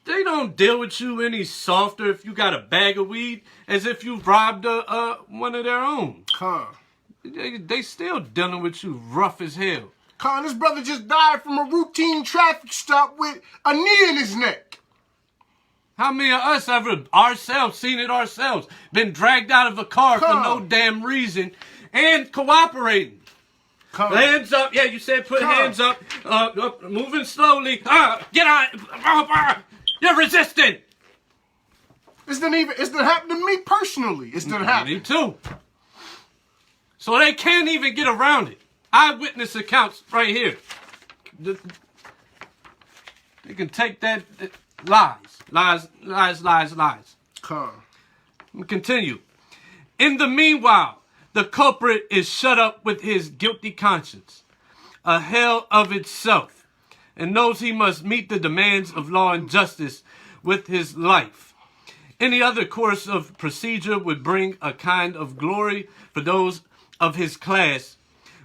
They don't deal with you any softer if you got a bag of weed as if you robbed one of their own. Con. They still dealing with you rough as hell. Con, this brother just died from a routine traffic stop with a knee in his neck. How many of us ever ourselves seen it ourselves? Been dragged out of a car for no damn reason and cooperating. Hands up. Yeah, you said put hands up. Moving slowly. Get out. You're resisting. It's not happening to me personally. It's not happening. Me too. So they can't even get around it. Eyewitness accounts right here. They can take that lies. Continue. In the meanwhile, the culprit is shut up with his guilty conscience, a hell of itself, and knows he must meet the demands of law and justice with his life. Any other course of procedure would bring a kind of glory for those of his class,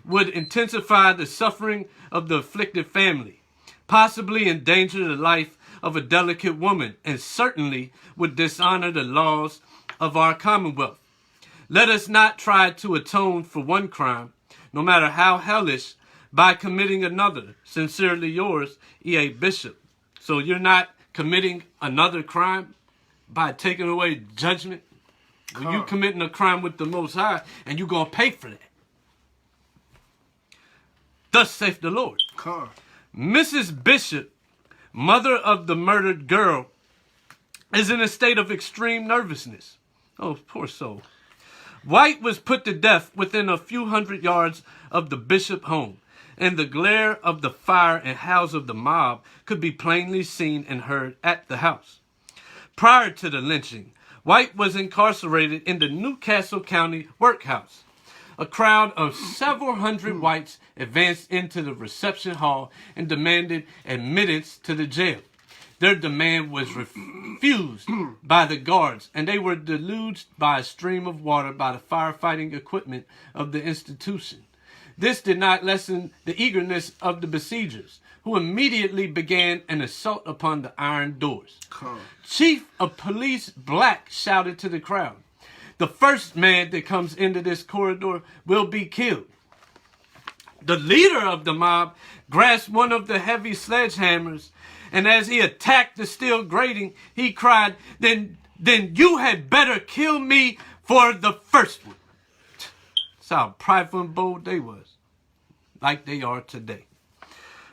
would intensify the suffering of the afflicted family, possibly endanger the life of a delicate woman, and certainly would dishonor the laws of our Commonwealth. Let us not try to atone for one crime, no matter how hellish, by committing another. Sincerely yours, E.A. Bishop. So you're not committing another crime by taking away judgment? Well, you committing a crime with the Most High, and you're going to pay for that. Thus saith the Lord. Mrs. Bishop, mother of the murdered girl, is in a state of extreme nervousness. Oh, poor soul. White was put to death within a few hundred yards of the bishop home, and the glare of the fire and howls of the mob could be plainly seen and heard at the house. Prior to the lynching, White was incarcerated in the Newcastle County workhouse. A crowd of several hundred whites advanced into the reception hall and demanded admittance to the jail. Their demand was refused by the guards, and they were deluged by a stream of water by the firefighting equipment of the institution. This did not lessen the eagerness of the besiegers, who immediately began an assault upon the iron doors. Chief of Police Black shouted to the crowd, "The first man that comes into this corridor will be killed." The leader of the mob grasped one of the heavy sledgehammers, and as he attacked the steel grating, he cried, then you had better kill me for the first one." That's how prideful and bold they was, like they are today.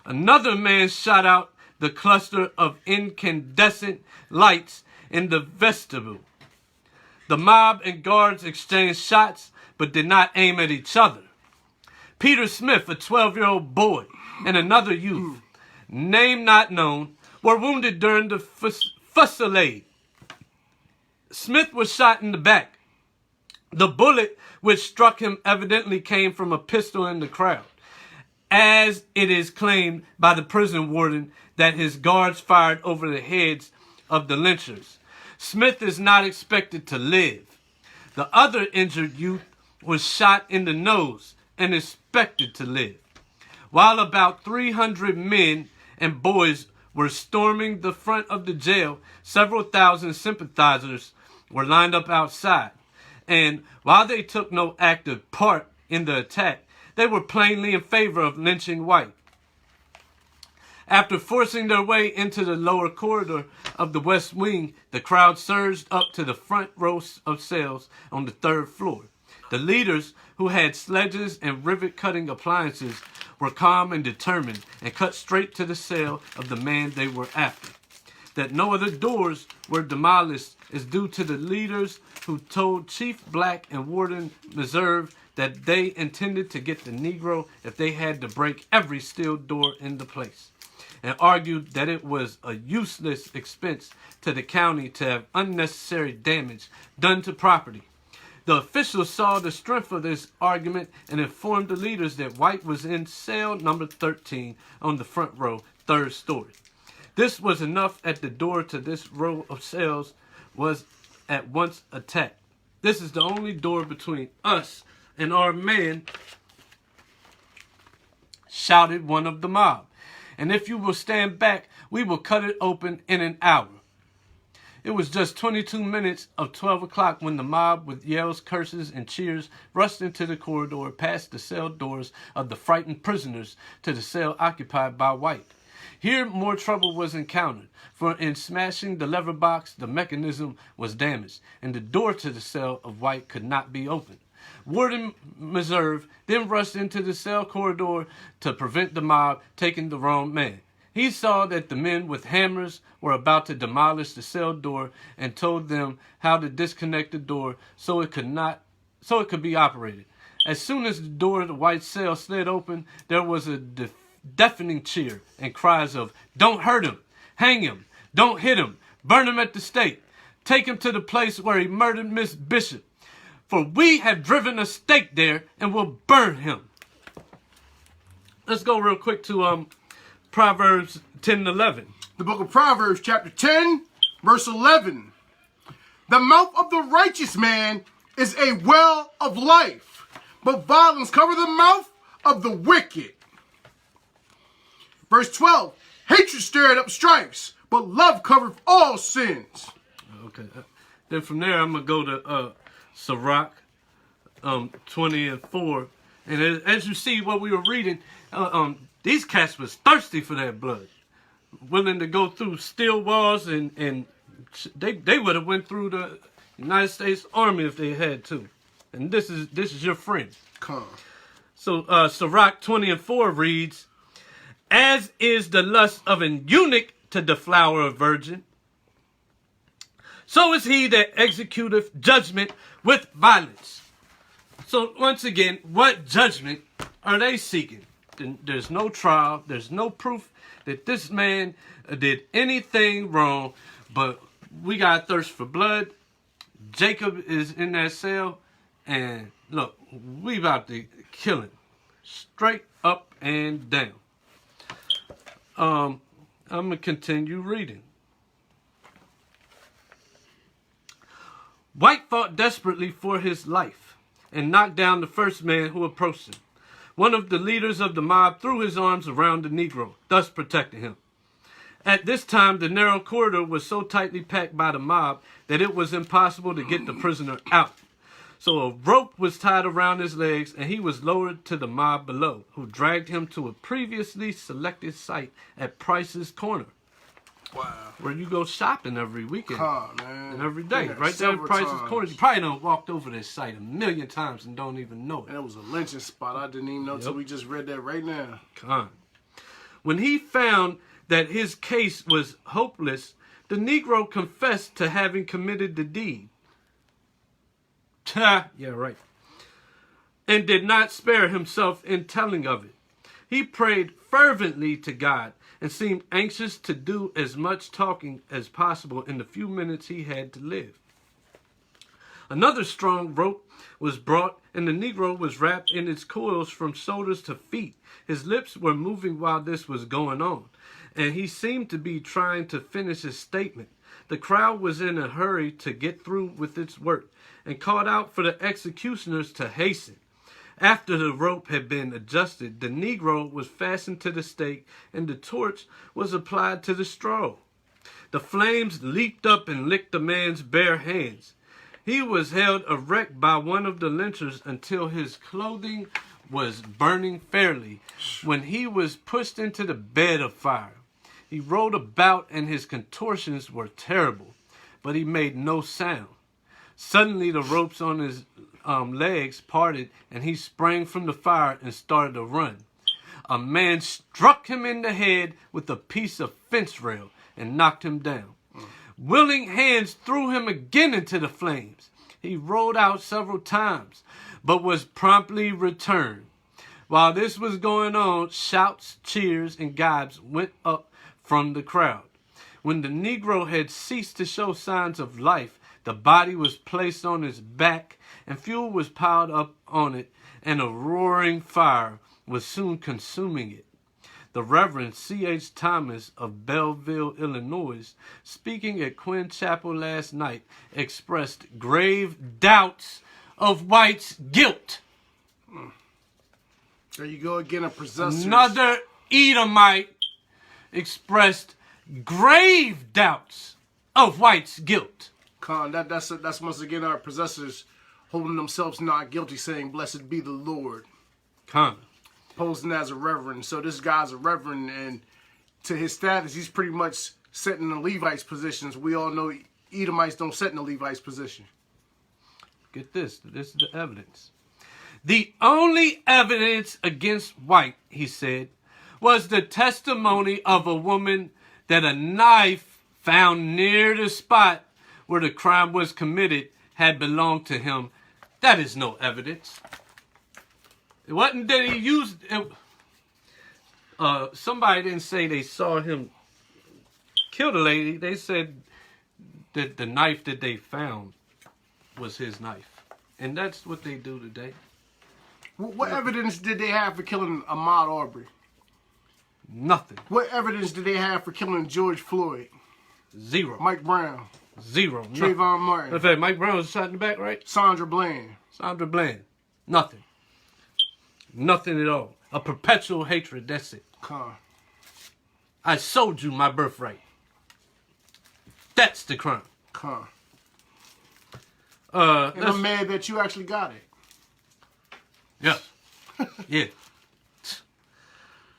Another man shot out the cluster of incandescent lights in the vestibule. The mob and guards exchanged shots, but did not aim at each other. Peter Smith, a 12-year-old boy, and another youth, name not known, were wounded during the fusillade. Smith was shot in the back. The bullet which struck him evidently came from a pistol in the crowd, as it is claimed by the prison warden that his guards fired over the heads of the lynchers. Smith is not expected to live. The other injured youth was shot in the nose and expected to live. While about 300 men and boys were storming the front of the jail, several thousand sympathizers were lined up outside. And while they took no active part in the attack, they were plainly in favor of lynching White. After forcing their way into the lower corridor of the West Wing, the crowd surged up to the front row of cells on the 3rd floor. The leaders, who had sledges and rivet-cutting appliances, were calm and determined and cut straight to the cell of the man they were after. That no other doors were demolished is due to the leaders who told Chief Black and Warden Meserve that they intended to get the Negro if they had to break every steel door in the place, and argued that it was a useless expense to the county to have unnecessary damage done to property. The officials saw the strength of this argument and informed the leaders that White was in cell number 13 on the front row, 3rd story. This was enough. At the door to this row of cells was at once attacked. "This is the only door between us and our man," shouted one of the mob, "and if you will stand back, we will cut it open in an hour." It was just 22 minutes of 12 o'clock when the mob, with yells, curses, and cheers, rushed into the corridor past the cell doors of the frightened prisoners to the cell occupied by White. Here more trouble was encountered, for in smashing the lever box, the mechanism was damaged, and the door to the cell of White could not be opened. Warden Meserve then rushed into the cell corridor to prevent the mob taking the wrong man. He saw that the men with hammers were about to demolish the cell door and told them how to disconnect the door so it could be operated. As soon as the door of the White cell slid open, there was a deafening cheer and cries of, "Don't hurt him! Hang him! Don't hit him! Burn him at the stake! Take him to the place where he murdered Miss Bishop! For we have driven a stake there and will burn him." Let's go real quick to Proverbs 10:11. The book of Proverbs, chapter 10, verse 11. "The mouth of the righteous man is a well of life, but violence cover the mouth of the wicked." Verse 12. "Hatred stirred up strifes, but love covereth all sins." Okay. Then from there, I'm going to go to Sirach 20:4. And as you see what we were reading, these cats was thirsty for that blood, willing to go through steel walls, and they would have went through the United States Army if they had to. And this is your friend. Come. So Sirach 20:4 reads, "As is the lust of an eunuch to deflower a virgin, so is he that executeth judgment with violence. So once again, what judgment are they seeking? There's no trial. There's no proof that this man did anything wrong, but we got thirst for blood. Jacob is in that cell, and look, we about to kill him straight up and down. I'm gonna continue reading. White fought desperately for his life and knocked down the first man who approached him. One of the leaders of the mob threw his arms around the Negro, thus protecting him. At this time, the narrow corridor was so tightly packed by the mob that it was impossible to get the prisoner out. So a rope was tied around his legs, and he was lowered to the mob below, who dragged him to a previously selected site at Price's Corner. Wow. Where you go shopping every weekend. Man. And every day. Yeah, Right there at Price's times. Corner. You probably done walked over this site a million times and don't even know And it. it was a lynching spot. I didn't even know until we just read that right now. When he found that his case was hopeless, the Negro confessed to having committed the deed. Yeah, right. And did not spare himself in telling of it. He prayed fervently to God and seemed anxious to do as much talking as possible in the few minutes he had to live. Another strong rope was brought, and the Negro was wrapped in its coils from shoulders to feet. His lips were moving while this was going on, and he seemed to be trying to finish his statement. The crowd was in a hurry to get through with its work and called out for the executioners to hasten. After the rope had been adjusted, the Negro was fastened to the stake and the torch was applied to the straw. The flames leaped up and licked the man's bare hands. He was held erect by one of the lynchers until his clothing was burning fairly, when he was pushed into the bed of fire. He rolled about and his contortions were terrible, but he made no sound. Suddenly the ropes on his legs parted and he sprang from the fire and started to run. A man struck him in the head with a piece of fence rail and knocked him down. Willing hands threw him again into the flames. He rolled out several times, but was promptly returned. While this was going on, shouts, cheers, and gibes went up from the crowd. When the Negro had ceased to show signs of life, the body was placed on his back, and fuel was piled up on it, and a roaring fire was soon consuming it. The Reverend C.H. Thomas of Belleville, Illinois, speaking at Quinn Chapel last night, expressed grave doubts of White's guilt. There you go again, a possessor. Another Edomite expressed grave doubts of White's guilt. That's once again our possessors holding themselves not guilty, saying, "Blessed be the Lord." Posing as a reverend. So this guy's a reverend, and to his status, he's pretty much set in the Levites' positions. We all know Edomites don't set in the Levites' position. Get this. This is the evidence. The only evidence against White, he said, was the testimony of a woman that a knife found near the spot where the crime was committed had belonged to him. That is no evidence. It wasn't that he used it. Somebody didn't say they saw him kill the lady. They said that the knife that they found was his knife. And that's what they do today. What evidence did they have for killing Ahmaud Arbery? Nothing. What evidence did they have for killing George Floyd? Zero. Mike Brown. Zero. Trayvon Martin. In fact, Mike Brown was shot in the back, right? Sandra Bland. Sandra Bland. Nothing. Nothing at all. A perpetual hatred, that's it. I sold you my birthright. That's the crime. And I'm mad that you actually got it. Yeah. Yeah.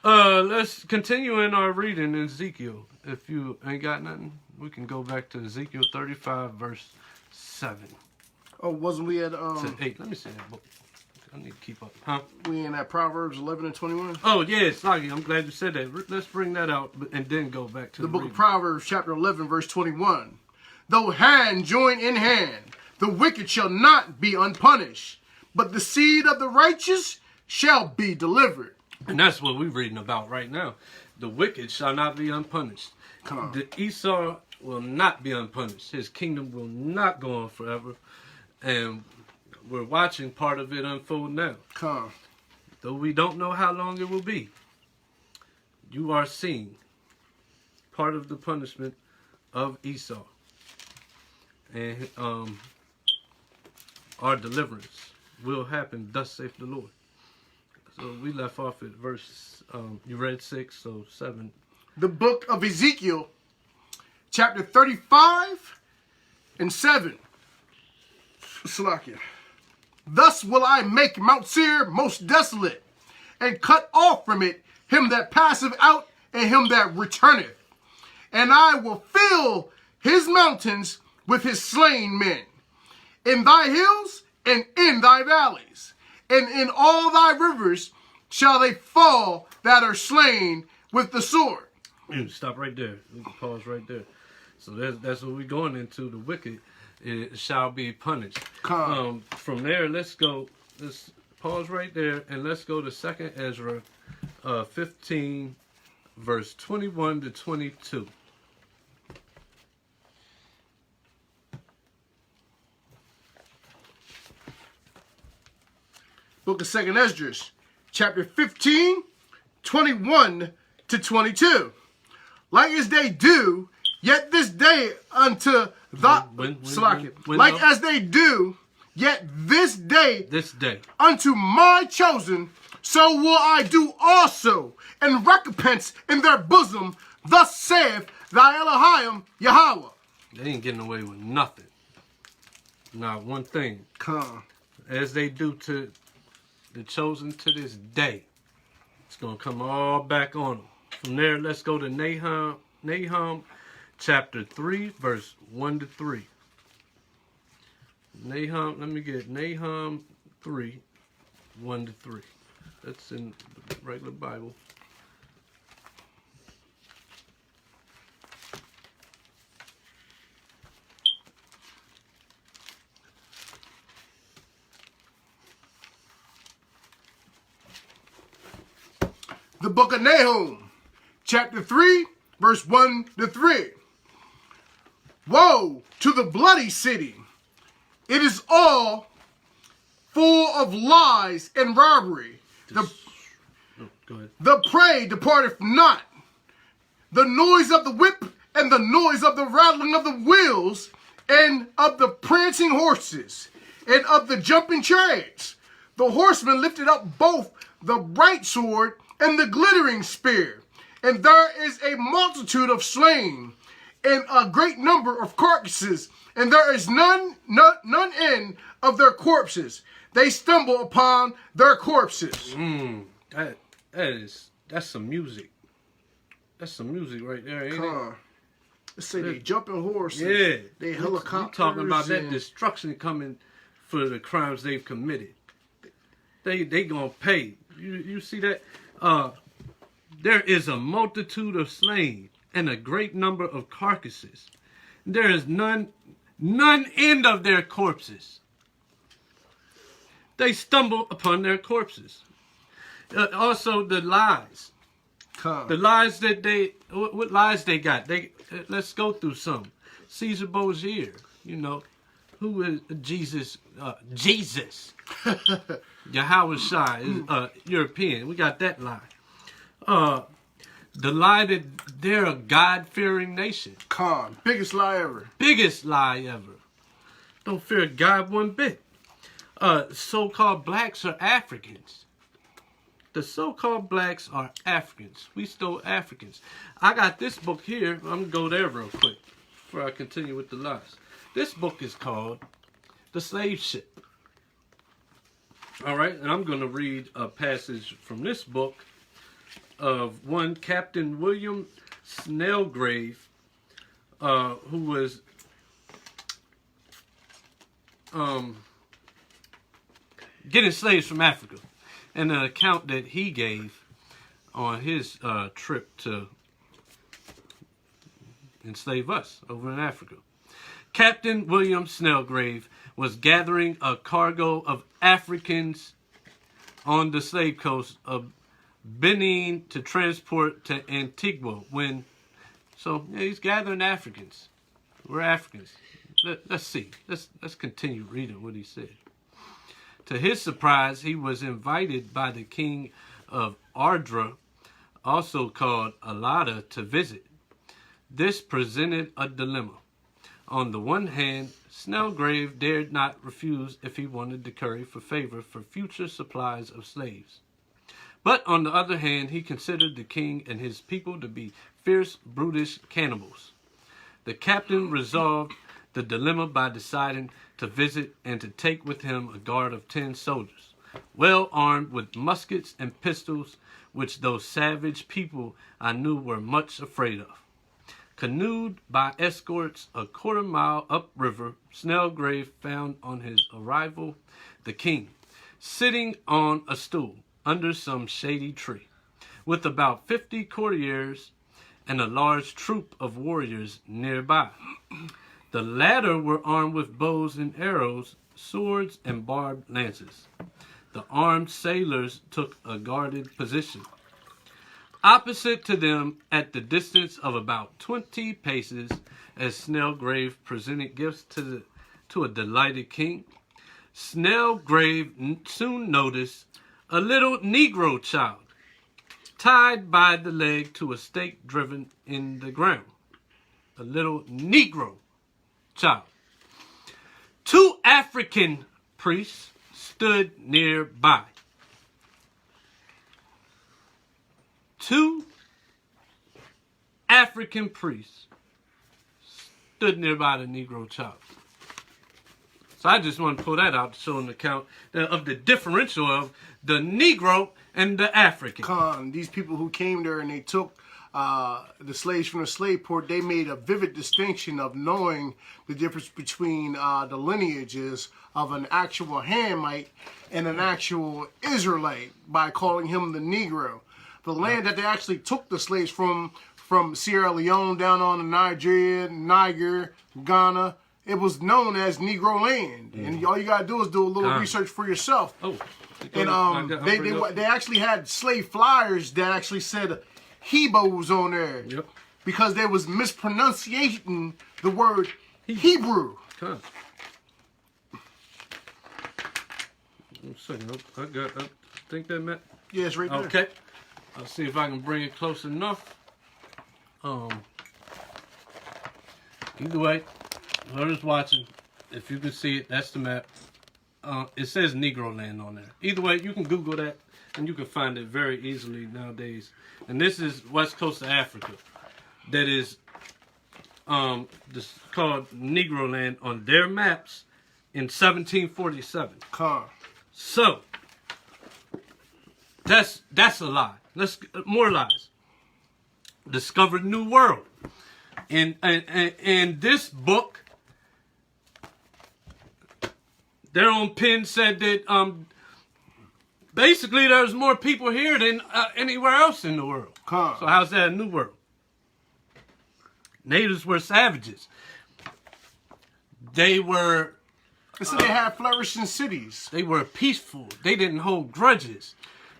Let's continue in our reading in Ezekiel. If you ain't got nothing, we can go back to Ezekiel 35, verse 7. Oh, wasn't we at To 8. Let me see that book. I need to keep up. Huh? We in that Proverbs 11 and 21? Oh, yeah, sorry. I'm glad you said that. Let's bring that out and then go back to The book reading. of Proverbs, chapter 11, verse 21. though hand join in hand. The wicked shall not be unpunished, but the seed of the righteous shall be delivered. And that's what we're reading about right now. The wicked shall not be unpunished. The Esau will not be unpunished. His kingdom will not go on forever. And we're watching part of it unfold now. Though we don't know how long it will be, you are seeing part of the punishment of Esau. And our deliverance will happen, thus saith the Lord. So we left off at verse, you read 6, so 7. The book of Ezekiel, chapter 35 and 7. Salakia. Thus will I make Mount Seir most desolate, and cut off from it him that passeth out, and him that returneth. And I will fill his mountains with his slain men, in thy hills and in thy valleys, and in all thy rivers shall they fall that are slain with the sword. Stop right there. We can pause right there. So that's what we're going into. The wicked shall be punished. From there, let's pause right there, and let's go to 2nd Ezra 15, verse 21 to 22. Book of 2nd Ezra, chapter 15, 21 to 22. Like as they do, yet this day unto as they do, yet this day unto my chosen, so will I do also, and recompense in their bosom, thus saith thy Elohim Yahweh. They ain't getting away with nothing. Not one thing. As they do to the chosen to this day. It's going to come all back on them. From there, let's go to Nahum chapter 3, verse 1 to 3. Nahum 3, 1 to 3. That's in the regular Bible. The book of Nahum, chapter 3, verse 1 to 3. Woe to the bloody city! It is all full of lies and robbery. The prey departeth not. The noise of the whip and the noise of the rattling of the wheels and of the prancing horses and of the jumping chariots. The horsemen lifted up both the bright sword and the glittering spear, and there is a multitude of slain, and a great number of carcasses, and there is none end of their corpses. They stumble upon their corpses. That's some music. That's some music right there, ain't it? Let's say they jumping horses. Yeah, they helicopters. We're talking about that destruction coming for the crimes they've committed. They gonna pay. You see that? There is a multitude of slain and a great number of carcasses. There is none end of their corpses. They stumble upon their corpses. Also the lies. The lies that what lies they got? Let's go through some. Caesar Borgia, who is Jesus? Jesus. Yahweh Shai is European. We got that lie. The lie that they're a God-fearing nation. Biggest lie ever. Biggest lie ever. Don't fear God one bit. So-called blacks are Africans. The so-called blacks are Africans. We still Africans. I got this book here. I'm going to go there real quick before I continue with the lies. This book is called The Slave Ship. All right, and I'm going to read a passage from this book of one Captain William Snellgrave, who was getting slaves from Africa, and an account that he gave on his trip to enslave us over in Africa. Captain William Snellgrave was gathering a cargo of Africans on the slave coast of Benin to transport to Antigua he's gathering Africans. We're Africans. Let's see. Let's continue reading what he said. To his surprise, he was invited by the king of Ardra, also called Alada, to visit. This presented a dilemma. On the one hand, Snellgrave dared not refuse if he wanted the curry for favor for future supplies of slaves. But on the other hand, he considered the king and his people to be fierce, brutish cannibals. The captain resolved the dilemma by deciding to visit and to take with him a guard of 10 soldiers, well armed with muskets and pistols, which those savage people I knew were much afraid of. Canoed by escorts a quarter-mile upriver, Snellgrave found on his arrival the king, sitting on a stool under some shady tree, with about 50 courtiers and a large troop of warriors nearby. The latter were armed with bows and arrows, swords and barbed lances. The armed sailors took a guarded position. Opposite to them, at the distance of about 20 paces, as Snellgrave presented gifts to a delighted king, Snellgrave soon noticed a little Negro child, tied by the leg to a stake driven in the ground. A little Negro child. 2 African priests stood nearby. 2 African priests stood nearby the Negro child. So I just want to pull that out to show an account of the differential of the Negro and the African. These people who came there and they took the slaves from the slave port, they made a vivid distinction of knowing the difference between the lineages of an actual Hamite and an actual Israelite by calling him the Negro. The land that they actually took the slaves from Sierra Leone down on to Nigeria, Niger, Ghana, it was known as Negro land. And all you got to do is do a little research for yourself. And they actually had slave flyers that actually said Hebos on there. Yep. Because they was mispronunciating the word Hebrew. One second. I think that meant. Yeah, it's right there. Okay. I'll see if I can bring it close enough. Either way, whoever's watching, if you can see it, that's the map. It says Negro land on there. Either way, you can Google that and you can find it very easily nowadays. And this is west coast of Africa. That is this called Negro land on their maps in 1747. So that's a lie. Let's more lies. Discovered New World. And this book, their own pen said that basically there's more people here than anywhere else in the world. So how's that a new world? Natives were savages. They were... So they had flourishing cities. They were peaceful. They didn't hold grudges.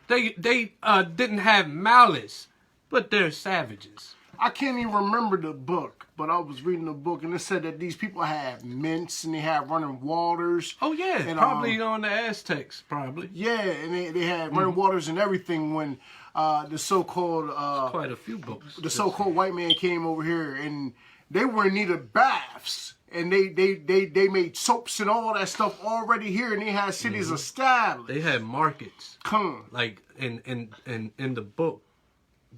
They didn't have malice, but they're savages. I can't even remember the book, but I was reading the book and it said that these people had mints and they had running waters. Oh yeah, and, probably on the Aztecs, probably. Yeah, and they had running waters and everything when the so-called quite a few books. The so-called white man came over here and they were in need of baths. And they made soaps and all that stuff already here, and they had cities established. They had markets. Like in the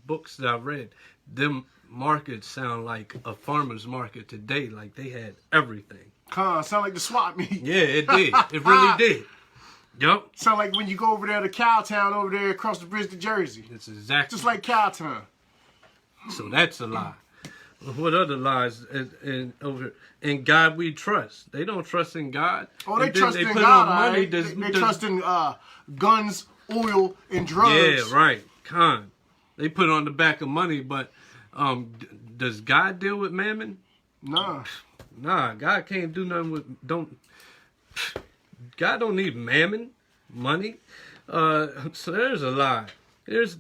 books that I read, them markets sound like a farmer's market today. Like they had everything. Sound like the swap meet. Yeah, it did. It really did. Yup. Sound like when you go over there to Cowtown over there across the bridge to Jersey. It's exactly just like Cowtown. So that's a lie. What other lies over in God we trust? They don't trust in God. Oh, they trust in God. Money. They trust in guns, oil, and drugs. Yeah, right. They put on the back of money, but does God deal with mammon? No. Nah, God can't do nothing with God don't need mammon, money. So there's a lie. Here's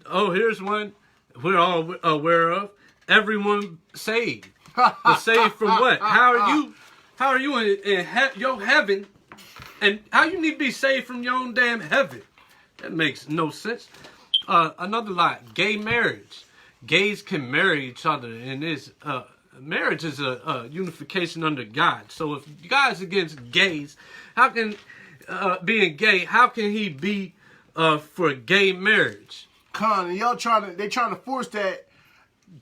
one we're all aware of. Everyone saved. But saved from what? How are you in your heaven? And how you need to be saved from your own damn heaven? That makes no sense. Another lie. Gay marriage. Gays can marry each other, and marriage is a unification under God. So if God's against gays, how can being gay? How can He be for gay marriage? Con, y'all trying to force that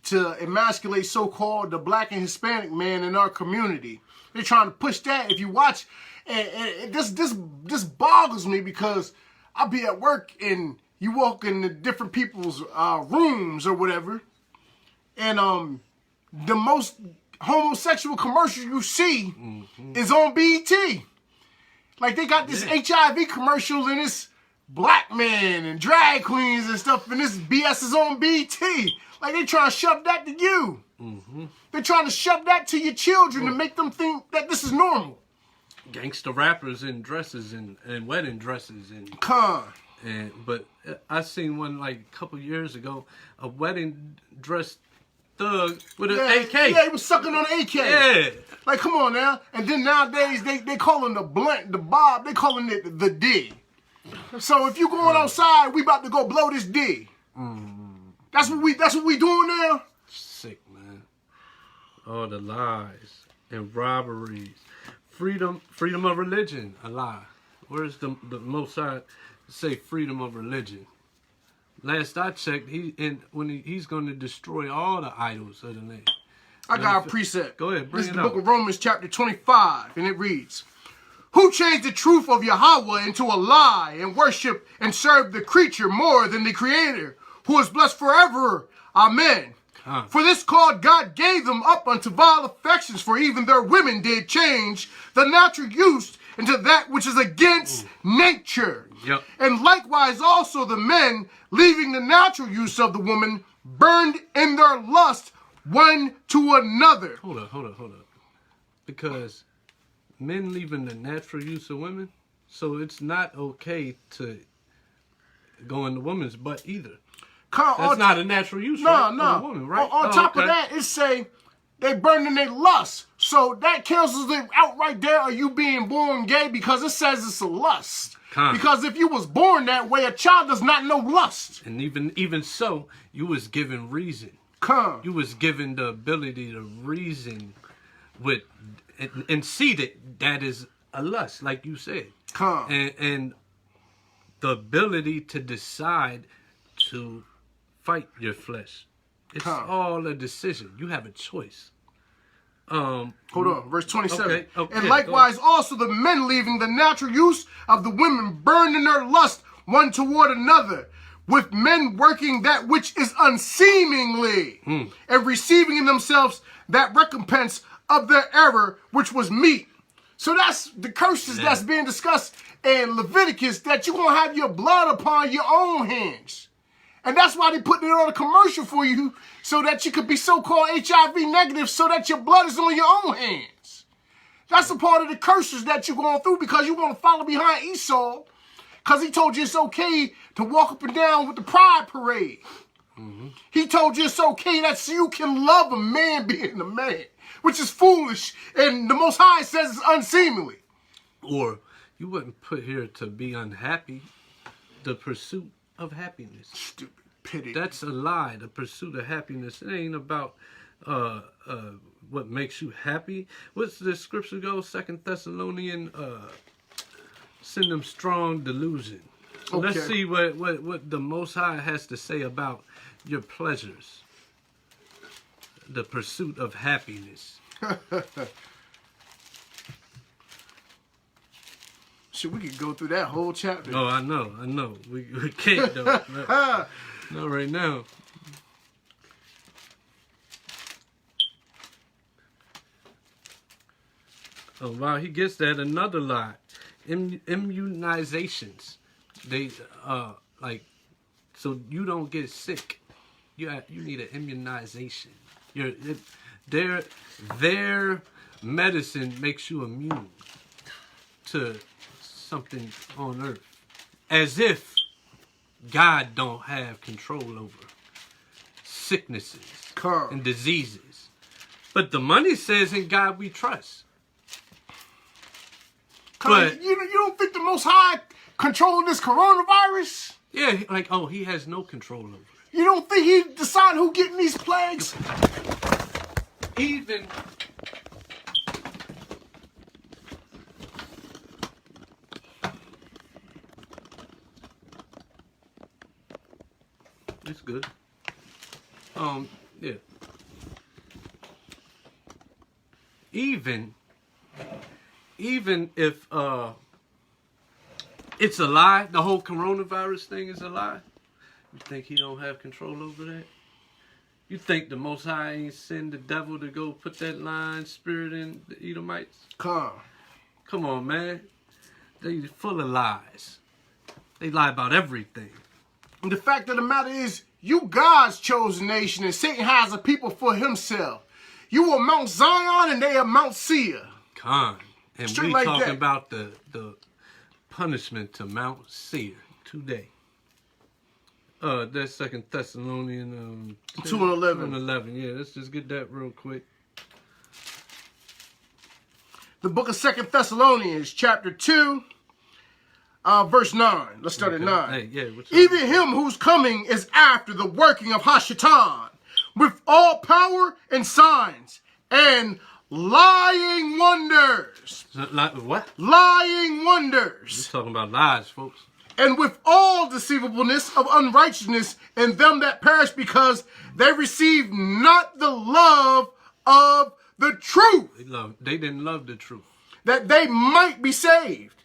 to emasculate so-called the black and Hispanic man in our community. They're trying to push that. If you watch, and this boggles me because I'll be at work and you walk into different people's rooms or whatever, and the most homosexual commercial you see is on BET. Like they got this HIV commercial and this black man and drag queens and stuff, and this BS is on BET. Like they trying to shove that to you. They're trying to shove that to your children to make them think that this is normal. Gangster rappers in dresses and wedding dresses but I seen one like a couple years ago, a wedding dress thug with an AK. Yeah, he was sucking on an AK. Yeah. Like, come on now. And then nowadays, they calling the blunt, the bob, they calling it the D. So if you going outside, we about to go blow this D. That's what we doing now? Sick, man. All the lies and robberies. Freedom of religion, a lie. Where's the Most High say freedom of religion? Last I checked, he's going to destroy all the idols of the land. I got a precept. Go ahead, bring it up. This is the book of Romans chapter 25, and it reads, "Who changed the truth of Yahweh into a lie and worship and serve the creature more than the Creator, who is blessed forever. Amen. For this cause God gave them up unto vile affections, for even their women did change the natural use into that which is against nature. Yep. And likewise also the men, leaving the natural use of the woman, burned in their lust one to another." Hold up. Because men leaving the natural use of women, so it's not okay to go in the woman's butt either. That's not a natural use of a woman, right? On top of that, it say they burn in their lust. So that cancels it out right there. Are you being born gay? Because it says it's a lust. Because if you was born that way, a child does not know lust. And even so, you was given reason. You was given the ability to reason with and see that is a lust, like you said. And the ability to decide to fight your flesh. It's all a decision. You have a choice. Hold on, verse 27. Okay, and likewise also the men, leaving the natural use of the women, burned in their lust one toward another, with men working that which is unseemingly, and receiving in themselves that recompense of their error, which was meat. So that's the curses that's being discussed in Leviticus, that you're going to have your blood upon your own hands. And that's why they're putting it on a commercial for you, so that you could be so-called HIV negative, so that your blood is on your own hands. That's a part of the curses that you're going through, because you want to follow behind Esau, because he told you it's okay to walk up and down with the pride parade. He told you it's okay that you can love a man being a man, which is foolish, and the Most High says it's unseemly. Or you wouldn't put here to be unhappy, the pursuit of happiness. Stupid pity. That's a lie. The pursuit of happiness. It ain't about what makes you happy. What's the scripture go? 2 Thessalonians, send them strong delusion. So let's see what the Most High has to say about your pleasures. The pursuit of happiness. Shit, we could go through that whole chapter. Oh, I know. We can't though. Not right now. Oh wow, he gets that. Another lie. Immunizations. They like, so you don't get sick. You need an immunization. Their medicine makes you immune to something on earth. As if God don't have control over sicknesses and diseases. But the money says in God we trust. But you don't think the Most High controlling this coronavirus? Yeah, like, oh, he has no control over it. You don't think he decide who getting these plagues? Even it's good. Yeah. Even if it's a lie, the whole coronavirus thing is a lie. You think he don't have control over that? You think the Most High ain't send the devil to go put that lying spirit in the Edomites? Come on, man. They full of lies. They lie about everything. And the fact of the matter is, you God's chosen nation, and Satan has a people for himself. You are Mount Zion, and they are Mount Seir. And Straight we like talking that. about the punishment to Mount Seir today. That's 2 Thessalonians 2:11. 2:11. Yeah, let's just get that real quick. The book of 2 Thessalonians, chapter 2, verse 9. Let's start at 9. Hey, yeah, Even him whose coming is after the working of Hashatan, with all power and signs and lying wonders. Like what? Lying wonders. We're talking about lies, folks. And with all deceivableness of unrighteousness in them that perish, because they receive not the love of the truth. They didn't love the truth. That they might be saved.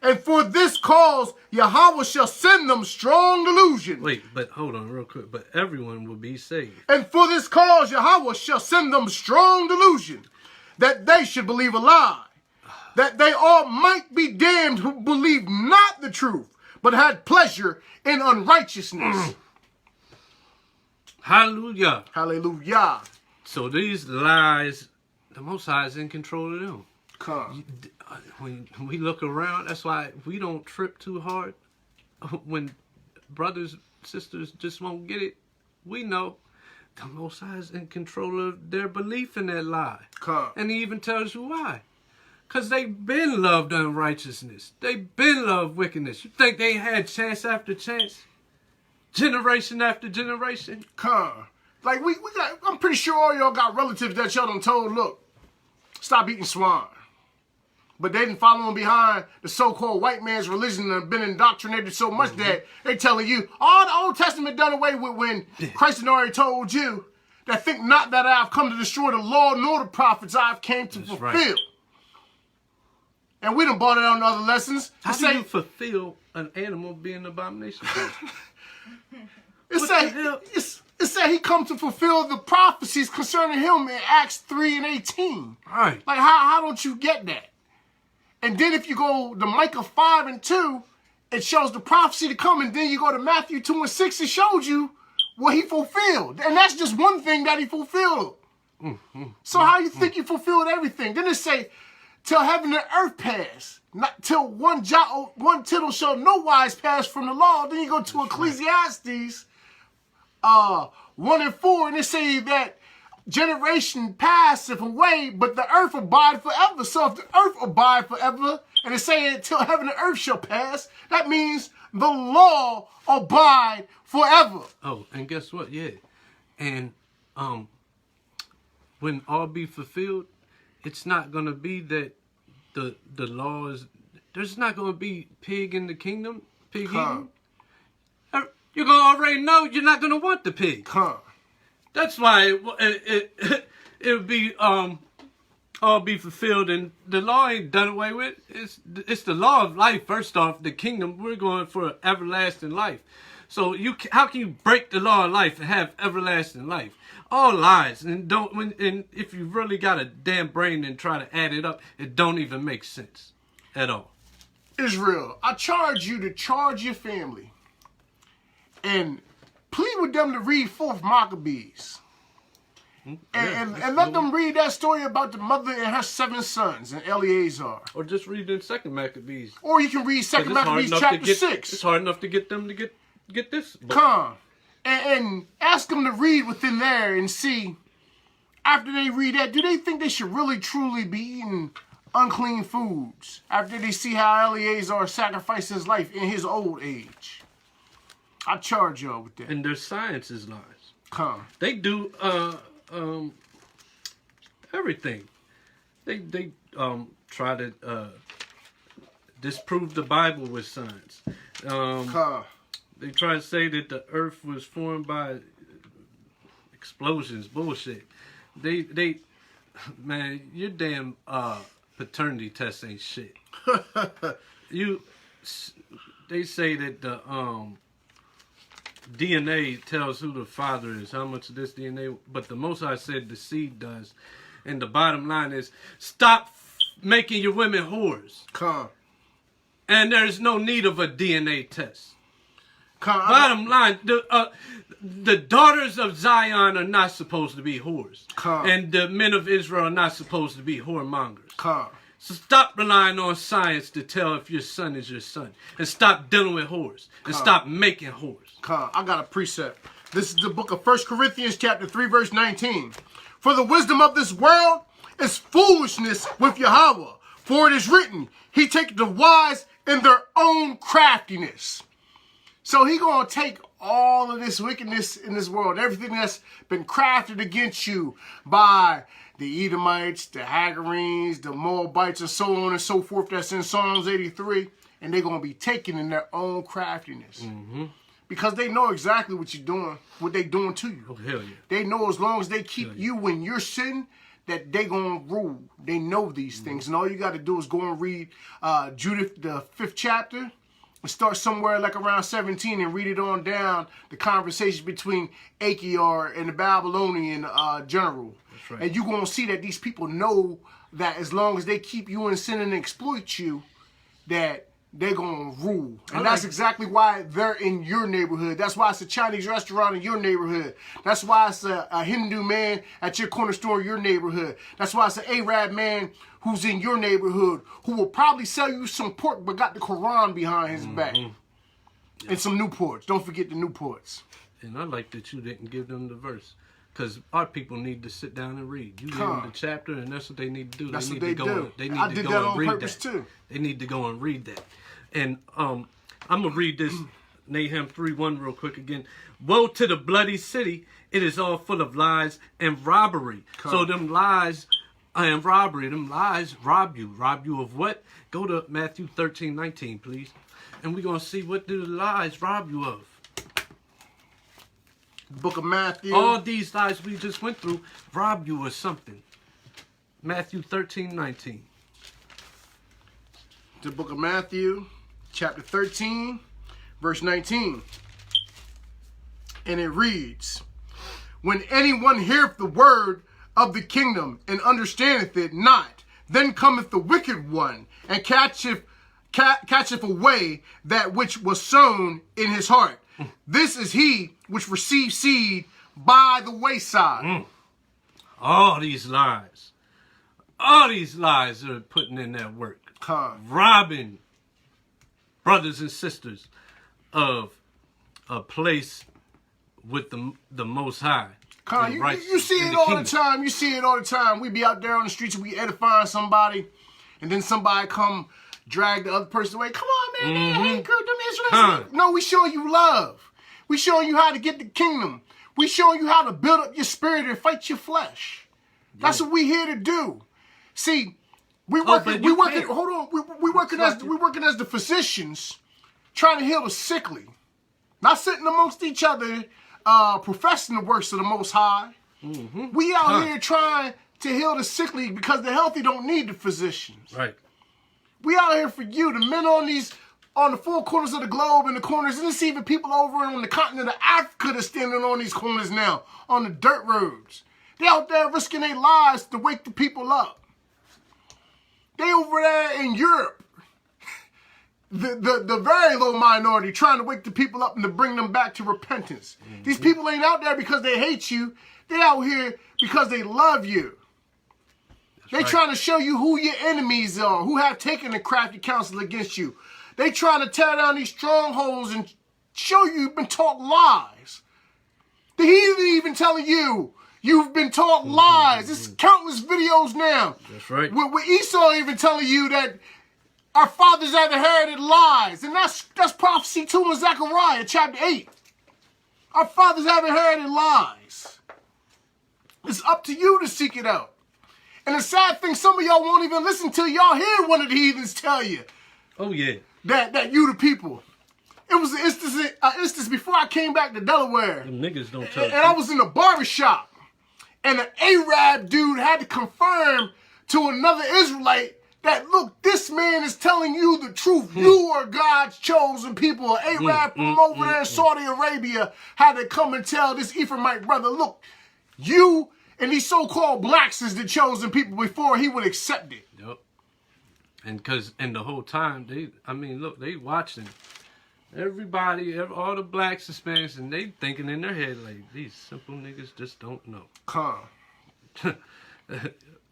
And for this cause, Yahweh shall send them strong delusion. Wait, but hold on real quick. But everyone will be saved. And for this cause, Yahweh shall send them strong delusion, that they should believe a lie, that they all might be damned who believe not the truth, but had pleasure in unrighteousness. Hallelujah. Hallelujah. So these lies, the Most High is in control of them. When we look around, that's why we don't trip too hard. When brothers, sisters just won't get it, we know the Most High is in control of their belief in that lie. And he even tells you why. Because they've been loved unrighteousness. They've been loved wickedness. You think they had chance after chance? Generation after generation? Like we got, I'm pretty sure all y'all got relatives that y'all done told, look, stop eating swine. But they didn't follow them behind the so-called white man's religion and been indoctrinated so much that they telling you, all the Old Testament done away with when Christ had already told you that think not that I have come to destroy the law nor the prophets I have came to fulfill. Right. And we done bought it on other lessons. How do you fulfill an animal being an abomination? It said he come to fulfill the prophecies concerning him in Acts 3:18. Right. Like, how don't you get that? And then if you go to Micah 5:2, it shows the prophecy to come. And then you go to Matthew 2:6, it shows you what he fulfilled. And that's just one thing that he fulfilled. So how you think he fulfilled everything? Then it say, till heaven and earth pass, not till one tittle shall no wise pass from the law. Then you go to Ecclesiastes 1:4, and it say that generation passeth away, but the earth abide forever. So if the earth abide forever, and it's saying till heaven and earth shall pass, that means the law abide forever. Oh, and guess what? Yeah. And when all be fulfilled, it's not going to be that the law is... There's not going to be pig in the kingdom, pig eating. You're going to already know you're not going to want the pig. That's why it'll be all be fulfilled, and the law ain't done away with. It's the law of life. First off, the kingdom, we're going for everlasting life. So how can you break the law of life and have everlasting life? All lies, and if you really got a damn brain and try to add it up, it don't even make sense at all. Israel, I charge you to charge your family and plead with them to read 4th Maccabees And let them read that story about the mother and her 7 sons and Eleazar. Or just read in 2 Maccabees. Or you can read 2 Maccabees chapter 6. It's hard enough to get them to get this book. Come. And ask them to read within there and see, after they read that, do they think they should really truly be eating unclean foods after they see how Eleazar sacrificed his life in his old age? I charge y'all with that. And their science is lies. Come. They do everything. They try to disprove the Bible with science. They try to say that the earth was formed by explosions. Bullshit. They man, your damn paternity test ain't shit. They say that the DNA tells who the father is, how much of this DNA, but the Most High said the seed does. And the bottom line is, stop making your women whores. Come. And there's no need of a DNA test. Bottom line, the daughters of Zion are not supposed to be whores. And the men of Israel are not supposed to be whoremongers. So stop relying on science to tell if your son is your son. And stop dealing with whores. And stop making whores. I got a precept. This is the book of 1 Corinthians chapter 3 verse 19. For the wisdom of this world is foolishness with Yahweh. For it is written, he taketh the wise in their own craftiness. So he gonna take all of this wickedness in this world, everything that's been crafted against you by the Edomites, the Hagarenes, the Moabites, and so on and so forth, that's in Psalms 83, and they're gonna be taken in their own craftiness. Because they know exactly what you're doing, what they doing to you. Oh, hell yeah. They know as long as they keep you in your sin, that they gonna rule. They know these things, and all you got to do is go and read Judith, the 5th chapter, and start somewhere like around 17 and read it on down, the conversation between Achior and the Babylonian general. That's right. And you're going to see that these people know that as long as they keep you in sin and exploit you, that they're going to rule. And that's exactly why they're in your neighborhood. That's why it's a Chinese restaurant in your neighborhood. That's why it's a Hindu man at your corner store in your neighborhood. That's why it's an Arab man who's in your neighborhood who will probably sell you some pork but got the Quran behind his back. And some Newports. Don't forget the Newports. And I like that you didn't give them the verse. Because our people need to sit down and read. You give them the chapter, and that's what they need to do. That's what they do. I did that on purpose too. They need to go and read that. And I'm going to read this Nahum 3:1 real quick again. Woe to the bloody city. It is all full of lies and robbery. So them lies and robbery, them lies rob you. Rob you of what? Go to Matthew 13:19, please. And we're going to see what do the lies rob you of. Book of Matthew. All these lies we just went through rob you of something. Matthew 13:19. The book of Matthew, chapter 13, verse 19. And it reads, when anyone heareth the word of the kingdom and understandeth it not, then cometh the wicked one and catcheth away that which was sown in his heart. This is he which received seed by the wayside. All these lies. All these lies are putting in that work. Robbing brothers and sisters of a place with the Most High. You see it all the time. You see it all the time. We be out there on the streets and we edifying somebody, and then somebody come drag the other person away. Come on, man. They ain't good. Them Israelites. No, we showing you love. We showing you how to get the kingdom. We showing you how to build up your spirit and fight your flesh. That's what we here to do. See, we working as the physicians trying to heal the sickly. Not sitting amongst each other professing the works of the Most High. We out here trying to heal the sickly because the healthy don't need the physicians. Right. We out here for you, the men on the four corners of the globe, in the corners, and there's even people over on the continent of Africa that's standing on these corners now, on the dirt roads. They out there risking their lives to wake the people up. They over there in Europe, the very low minority, trying to wake the people up and to bring them back to repentance. Mm-hmm. These people ain't out there because they hate you. They out here because they love you. They trying to show you who your enemies are, who have taken the crafty counsel against you. They trying to tear down these strongholds and show you've been taught lies. The heathen even telling you you've been taught lies. There's countless videos now. That's right. With Esau even telling you that our fathers have inherited lies. And that's prophecy 2 in Zechariah chapter 8. Our fathers have inherited lies. It's up to you to seek it out. And the sad thing, some of y'all won't even listen till y'all hear one of the heathens tell you. Oh, yeah. That you the people. It was an instance before I came back to Delaware. Them niggas don't tell. And I was in a barbershop. And an Arab dude had to confirm to another Israelite that, look, this man is telling you the truth. You are God's chosen people. An Arab from over there in Saudi Arabia had to come and tell this Ephraimite brother, look, you and these so-called blacks is the chosen people before he would accept it. Yep. And the whole time, they watching everybody, all the blacks, Hispanics, and they thinking in their head like, these simple niggas just don't know.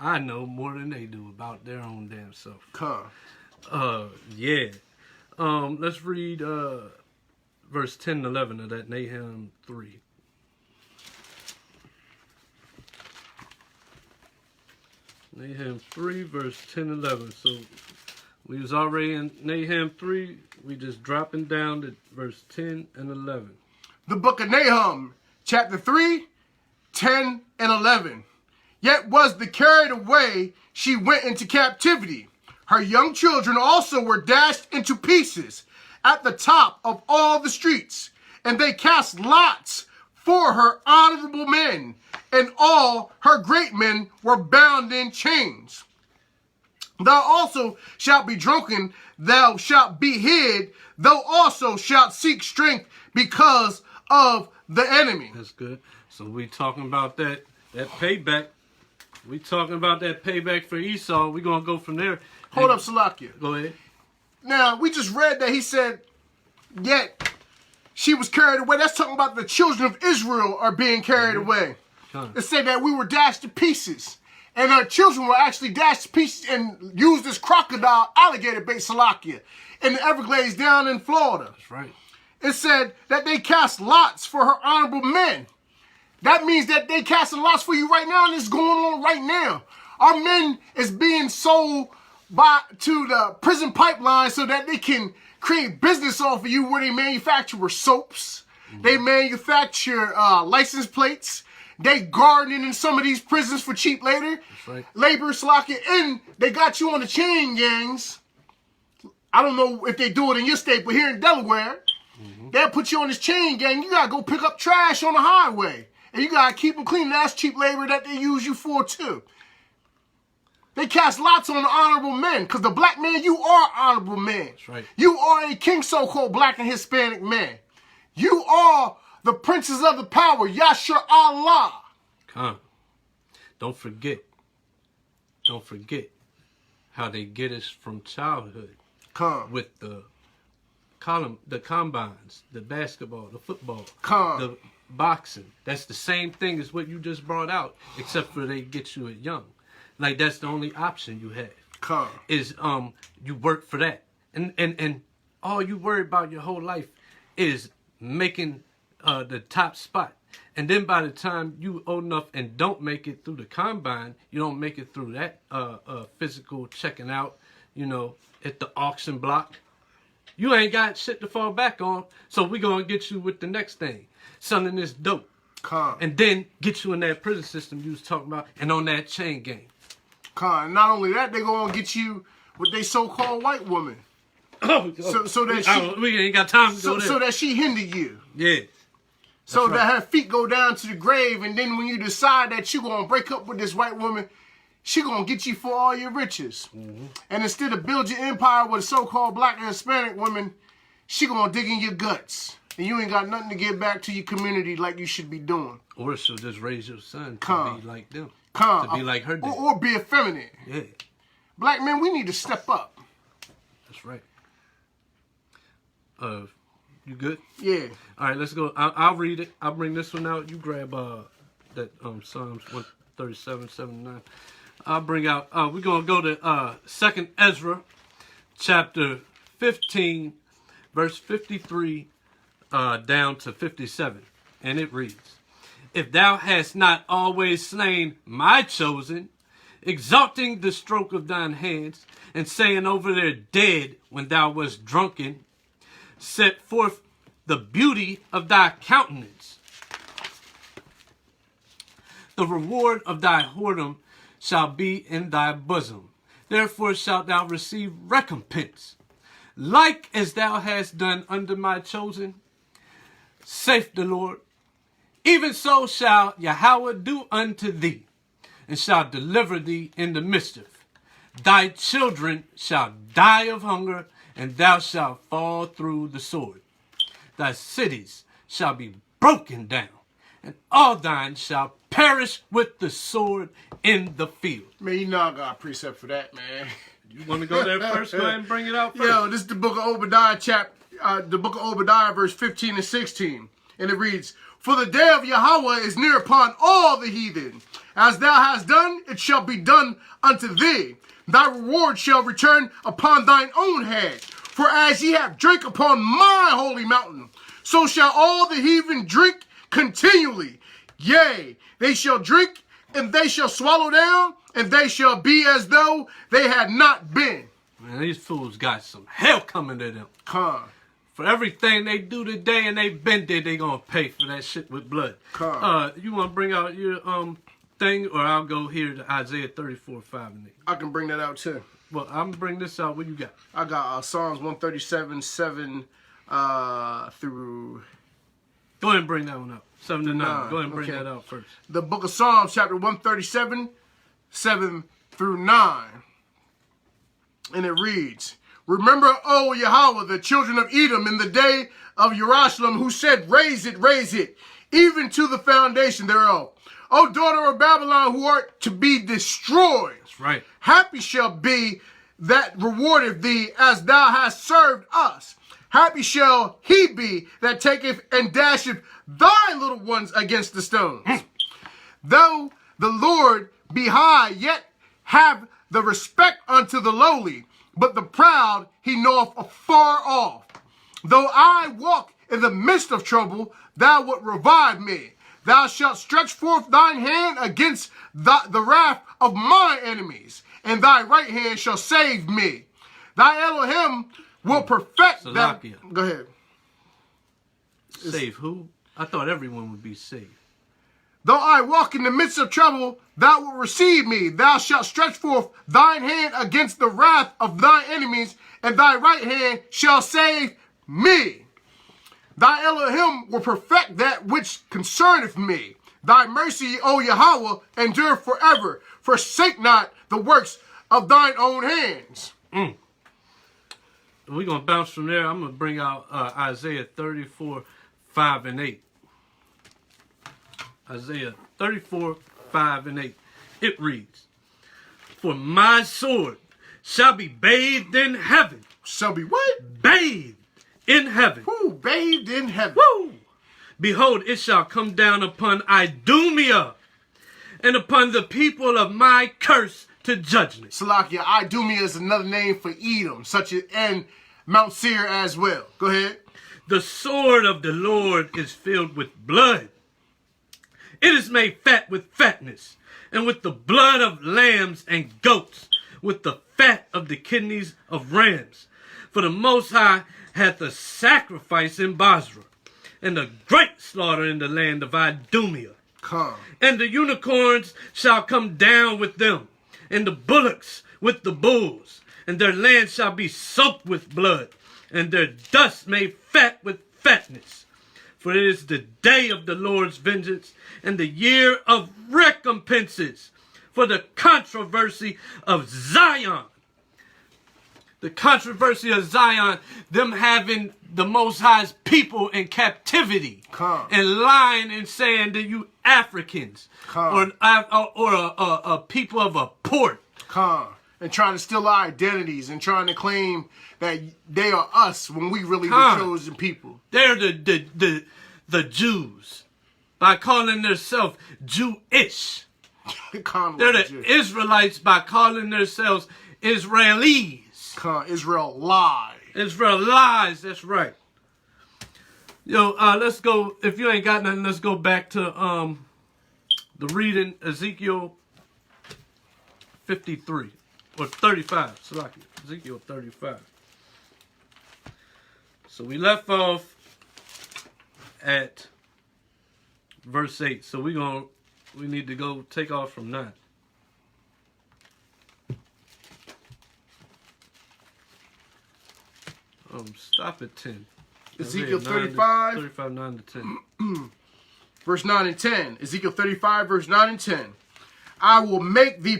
I know more than they do about their own damn self. Yeah. Let's read verse 10 and 11 of that Nahum 3. Nahum 3, verse 10 and 11. So we was already in Nahum 3. We just dropping down to verse 10 and 11. The book of Nahum, chapter 3, 10 and 11. Yet was the carried away, she went into captivity. Her young children also were dashed into pieces at the top of all the streets. And they cast lots for her honorable men, and all her great men were bound in chains. Thou also shalt be drunken, thou shalt be hid, thou also shalt seek strength because of the enemy. That's good. So we talking about that payback. We talking about that payback for Esau. We're going to go from there. Hold up, Salakia. Go ahead. Now, we just read that he said, yet she was carried away. That's talking about the children of Israel are being carried away. It said that we were dashed to pieces. And our children were actually dashed to pieces and used as crocodile, alligator-bait Salakia in the Everglades down in Florida. That's right. It said that they cast lots for her honorable men. That means that they casting lots for you right now, and it's going on right now. Our men is being sold to the prison pipeline so that they can create business off of you, where they manufacture soaps, they manufacture license plates, they gardening in some of these prisons for cheap labor, Salakia, and they got you on the chain gangs. I don't know if they do it in your state, but here in Delaware, they'll put you on this chain gang. You gotta go pick up trash on the highway, and you gotta keep them clean. That's cheap labor that they use you for too. They cast lots on the honorable men, because the black man, you are honorable man. That's right. You are a king, so-called black and Hispanic man. You are the princes of the power, Yasha Allah. Come. Don't forget how they get us from childhood. Come. With the combines, the basketball, the football, the boxing. That's the same thing as what you just brought out, except for they get you at young. Like, that's the only option you have. Is you work for that. And all you worry about your whole life is making the top spot. And then by the time you old enough and don't make it through the combine, you don't make it through that physical checking out, at the auction block, you ain't got shit to fall back on. So we gonna get you with the next thing, selling this dope. And then get you in that prison system you was talking about, and on that chain gang. Not only that, they gonna get you with they so-called white woman. So that we ain't got time to go there. So that she hinder you. Yeah. So that her feet go down to the grave, and then when you decide that you gonna break up with this white woman, she gonna get you for all your riches. And instead of build your empire with a so-called black and Hispanic woman, she gonna dig in your guts. And you ain't got nothing to give back to your community like you should be doing. Or she'll just raise your son to be like them. To be like her dad. Or be effeminate. Yeah. Black men, we need to step up. That's right. You good? Yeah. All right, let's go. I'll read it. I'll bring this one out. You grab that Psalms 137, 79. I'll bring out. We're gonna go to 2nd Ezra, chapter 15, verse 53 down to 57, and it reads: If thou hast not always slain my chosen, exalting the stroke of thine hands, and saying over their dead when thou wast drunken, set forth the beauty of thy countenance. The reward of thy whoredom shall be in thy bosom. Therefore shalt thou receive recompense. Like as thou hast done under my chosen, saith the Lord, even so shall Yahweh do unto thee, and shall deliver thee in the mischief. Thy children shall die of hunger, and thou shalt fall through the sword. Thy cities shall be broken down, and all thine shall perish with the sword in the field. Man, you know I got a precept for that, man. You want to go there first? Go ahead and bring it out first. Yo, this is the book of Obadiah, the book of Obadiah, verse 15 and 16. And it reads, For the day of Yahweh is near upon all the heathen. As thou hast done, it shall be done unto thee. Thy reward shall return upon thine own head. For as ye have drank upon my holy mountain, so shall all the heathen drink continually. Yea, they shall drink, and they shall swallow down, and they shall be as though they had not been. Man, these fools got some hell coming to them. Con. For everything they do today and they been there, they gonna pay for that shit with blood. You want to bring out your thing, or I'll go here to Isaiah 34, 5 and 8. I can bring that out too. Well, I'm gonna bring this out. What you got? I got Psalms 137, 7 through... Go ahead and bring that one up. 7 to 9. Go ahead and bring Okay. that out first. The book of Psalms, chapter 137, 7 through 9. And it reads, Remember, O Yahweh, the children of Edom in the day of Jerusalem, who said, raise it, even to the foundation thereof. O daughter of Babylon, who art to be destroyed. That's right. Happy shall be that rewardeth thee as thou hast served us. Happy shall he be that taketh and dasheth thy little ones against the stones. Though the Lord be high, yet have the respect unto the lowly, but the proud he knoweth afar off. Though I walk in the midst of trouble, thou wilt revive me. Thou shalt stretch forth thine hand against the wrath of my enemies, and thy right hand shall save me. Thy Elohim will perfect that. Go ahead. Save who? I thought everyone would be saved. Though I walk in the midst of trouble, thou wilt receive me. Thou shalt stretch forth thine hand against the wrath of thy enemies, and thy right hand shall save me. Thy Elohim will perfect that which concerneth me. Thy mercy, O Yahweh, endure forever. Forsake not the works of thine own hands. We're going to bounce from there. I'm going to bring out Isaiah 34, 5 and 8. Isaiah 34, 5 and 8. It reads, For my sword shall be bathed in heaven. Shall be what? Bathed in heaven. Who bathed in heaven? Woo! Behold, it shall come down upon Idumea and upon the people of my curse to judgment. Salakia, Idumea is another name for Edom, such as and Mount Seir as well. Go ahead. The sword of the Lord is filled with blood. It is made fat with fatness, and with the blood of lambs and goats, with the fat of the kidneys of rams. For the Most High hath a sacrifice in Basra, and a great slaughter in the land of Idumea. Come. And the unicorns shall come down with them, and the bullocks with the bulls, and their land shall be soaked with blood, and their dust made fat with fatness. For it is the day of the Lord's vengeance, and the year of recompenses, for the controversy of Zion. The controversy of Zion, them having the Most High's people in captivity, and lying and saying that you Africans, or a people of a port. and trying to steal our identities and trying to claim that they are us when we really the chosen people. They're the Jews by calling themselves Jewish. They're the Israelites by calling themselves Israelis. Israel lies. Israel lies, that's right. Yo, let's go, if you ain't got nothing, let's go back to the reading, Ezekiel 53, or 35, Salaki, Ezekiel 35. So we left off at verse 8, so we need to go take off from 9. Stop at 10. Ezekiel 35. 35, 9 to 10. Verse 9 and 10. Ezekiel 35, verse 9 and 10. I will make thee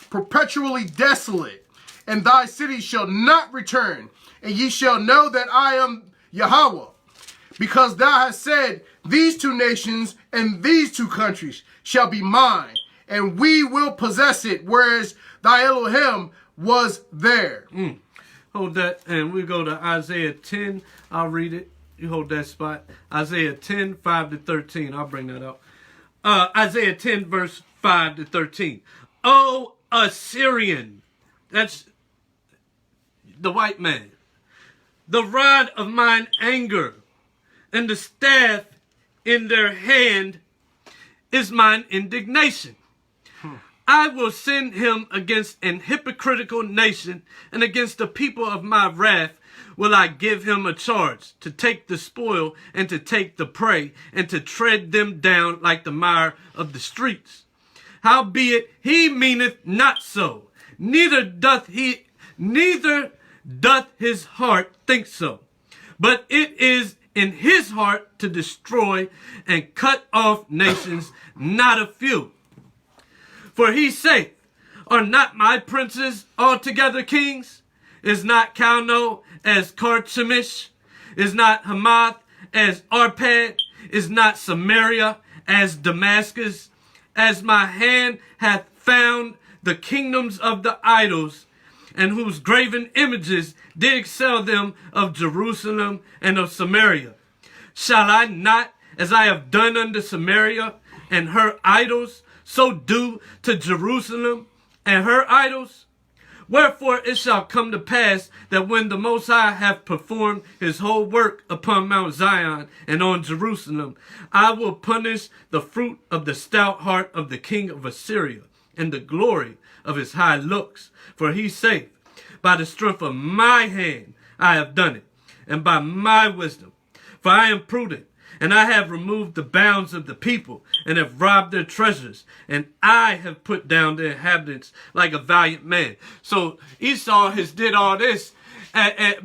perpetually desolate, and thy city shall not return, and ye shall know that I am Yahweh. Because thou hast said, these two nations and these two countries shall be mine, and we will possess it, whereas thy Elohim was there. Hold that, and we go to Isaiah 10. I'll read it. You hold that spot. Isaiah 10, 5 to 13. I'll bring that up. Isaiah 10, verse 5 to 13. O Assyrian, that's the white man, the rod of mine anger, and the staff in their hand is mine indignation. I will send him against an hypocritical nation, and against the people of my wrath will I give him a charge, to take the spoil and to take the prey, and to tread them down like the mire of the streets. Howbeit he meaneth not so, neither doth his heart think so, but it is in his heart to destroy and cut off nations, not a few. For he saith, are not my princes altogether kings? Is not Calno as Carchemish? Is not Hamath as Arpad? Is not Samaria as Damascus? As my hand hath found the kingdoms of the idols, and whose graven images did excel them of Jerusalem and of Samaria. Shall I not, as I have done unto Samaria and her idols, so do to Jerusalem and her idols? Wherefore it shall come to pass that when the Most High hath performed his whole work upon Mount Zion and on Jerusalem, I will punish the fruit of the stout heart of the king of Assyria, and the glory of his high looks. For he saith, by the strength of my hand I have done it, and by my wisdom. For I am prudent, and I have removed the bounds of the people, and have robbed their treasures, and I have put down their inhabitants like a valiant man. So Esau has did all this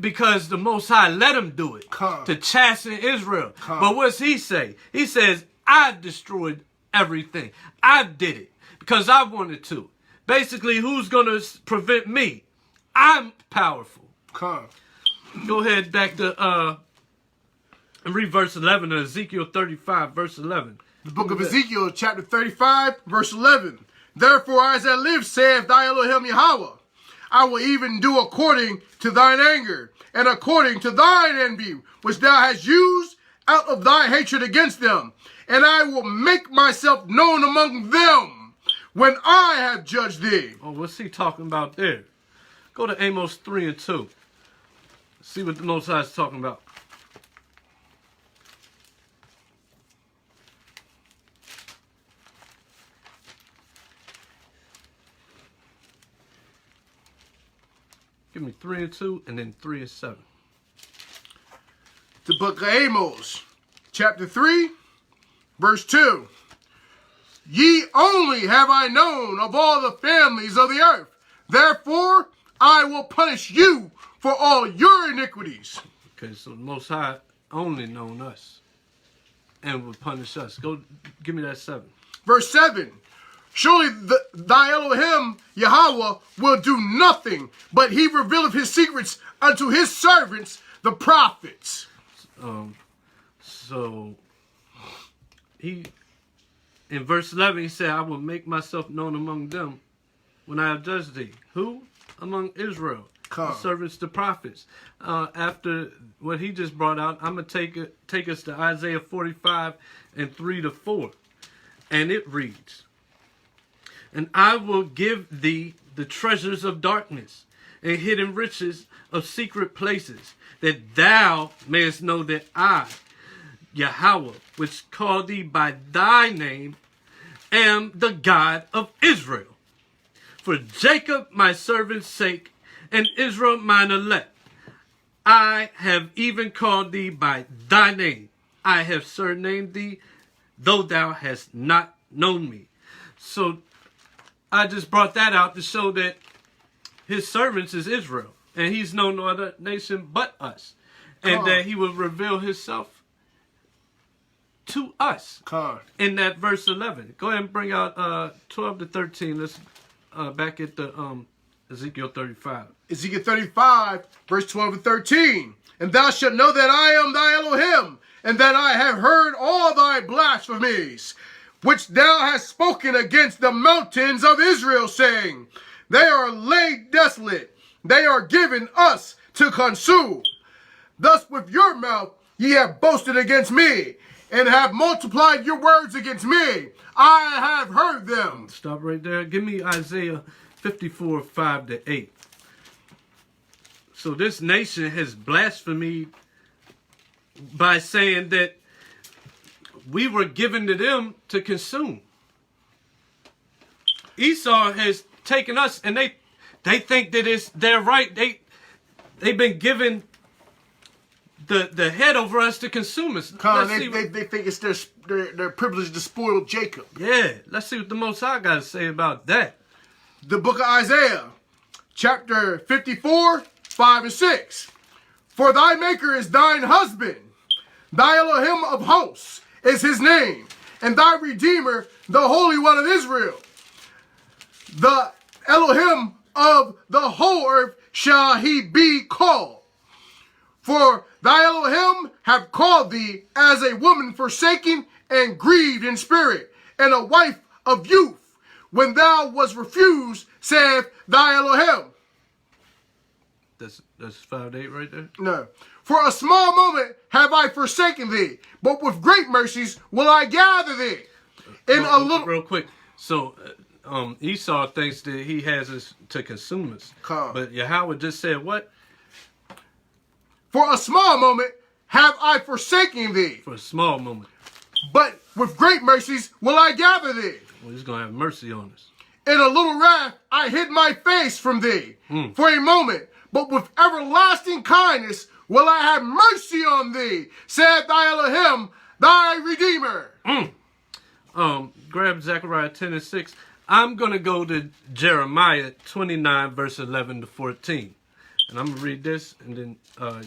because the Most High let him do it, to chasten Israel. But what's he say? He says, I destroyed everything. I did it because I wanted to. Basically, who's going to prevent me? I'm powerful. Go ahead back to and read verse 11 of Ezekiel 35, verse 11. The book of Ezekiel, chapter 35, verse 11. Therefore, as I live, saith thy Elohim Yahweh, I will even do according to thine anger, and according to thine envy, which thou hast used out of thy hatred against them. And I will make myself known among them when I have judged thee. Oh, what's he talking about there? Go to Amos 3 and 2. See what the Most High is talking about. Give me 3 and 2, and then 3 and 7. The book of Amos, chapter 3, verse 2. Ye only have I known of all the families of the earth. Therefore, I will punish you for all your iniquities. Okay, so the Most High only known us and will punish us. Go, give me that 7. Verse 7. Surely thy Elohim, Yahweh, will do nothing, but he revealeth his secrets unto his servants, the prophets. So, he, in verse 11, he said, I will make myself known among them. when I have judged thee. Who? Among Israel. The servants, the prophets. After what he just brought out, I'm going to take us to Isaiah 45 and 3-4. And it reads, and I will give thee the treasures of darkness and hidden riches of secret places, that thou mayest know that I, Yahweh, which called thee by thy name, am the God of Israel. For Jacob my servant's sake, and Israel mine elect, I have even called thee by thy name. I have surnamed thee, though thou hast not known me. So I just brought that out to show that his servants is Israel, and he's no other nation but us, and that he will reveal himself to us. In that verse 11. Go ahead and bring out 12 to 13. Let's back at the Ezekiel 35. Ezekiel 35, verse 12 and 13. And thou shalt know that I am thy Elohim, and that I have heard all thy blasphemies, which thou hast spoken against the mountains of Israel, saying, they are laid desolate, they are given us to consume. Thus with your mouth ye have boasted against me, and have multiplied your words against me. I have heard them. Stop right there. Give me Isaiah 54, 5-8. So this nation has blasphemed by saying that we were given to them to consume. Esau has taken us, and they think that it's their right. They've been given the head over us to consume us. They think it's their privilege to spoil Jacob. Yeah, let's see what the Most High got to say about that. The book of Isaiah, chapter 54, 5 and 6. For thy maker is thine husband, thy Elohim of hosts is his name, and thy Redeemer, the Holy One of Israel. The Elohim of the whole earth shall he be called. For thy Elohim have called thee as a woman forsaken and grieved in spirit, and a wife of youth, when thou was refused, saith thy Elohim. That's 5-8 right there? No. For a small moment have I forsaken thee, but with great mercies will I gather thee. Real quick. So Esau thinks that he has us to consume us. But Yahweh just said what? For a small moment have I forsaken thee. For a small moment. But with great mercies will I gather thee. Well, he's going to have mercy on us. In a little wrath I hid my face from thee for a moment, but with everlasting kindness will I have mercy on thee, saith thy Elohim, thy Redeemer. Grab Zechariah 10 and 6. I'm going to go to Jeremiah 29, verse 11 to 14. And I'm going to read this, and then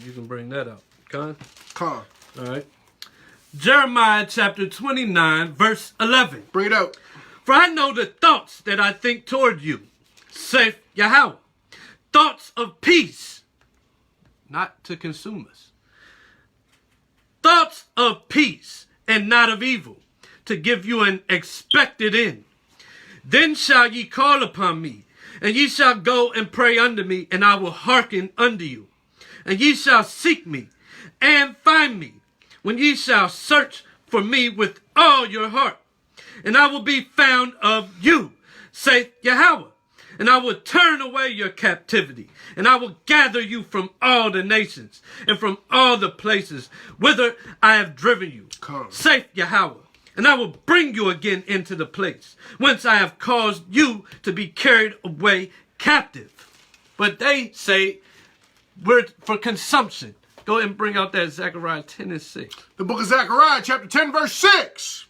you can bring that up. Con? All right. Jeremiah chapter 29, verse 11. Bring it out. For I know the thoughts that I think toward you, saith Yahweh. Thoughts of peace, not to consume us. Thoughts of peace and not of evil, to give you an expected end. Then shall ye call upon me, and ye shall go and pray unto me, and I will hearken unto you. And ye shall seek me, and find me, when ye shall search for me with all your heart. And I will be found of you, saith Yahweh. And I will turn away your captivity, and I will gather you from all the nations, and from all the places whither I have driven you, saith Yahweh. And I will bring you again into the place whence I have caused you to be carried away captive. But they say we're for consumption. Go ahead and bring out that Zechariah 10 and 6. The book of Zechariah, chapter 10, verse 6.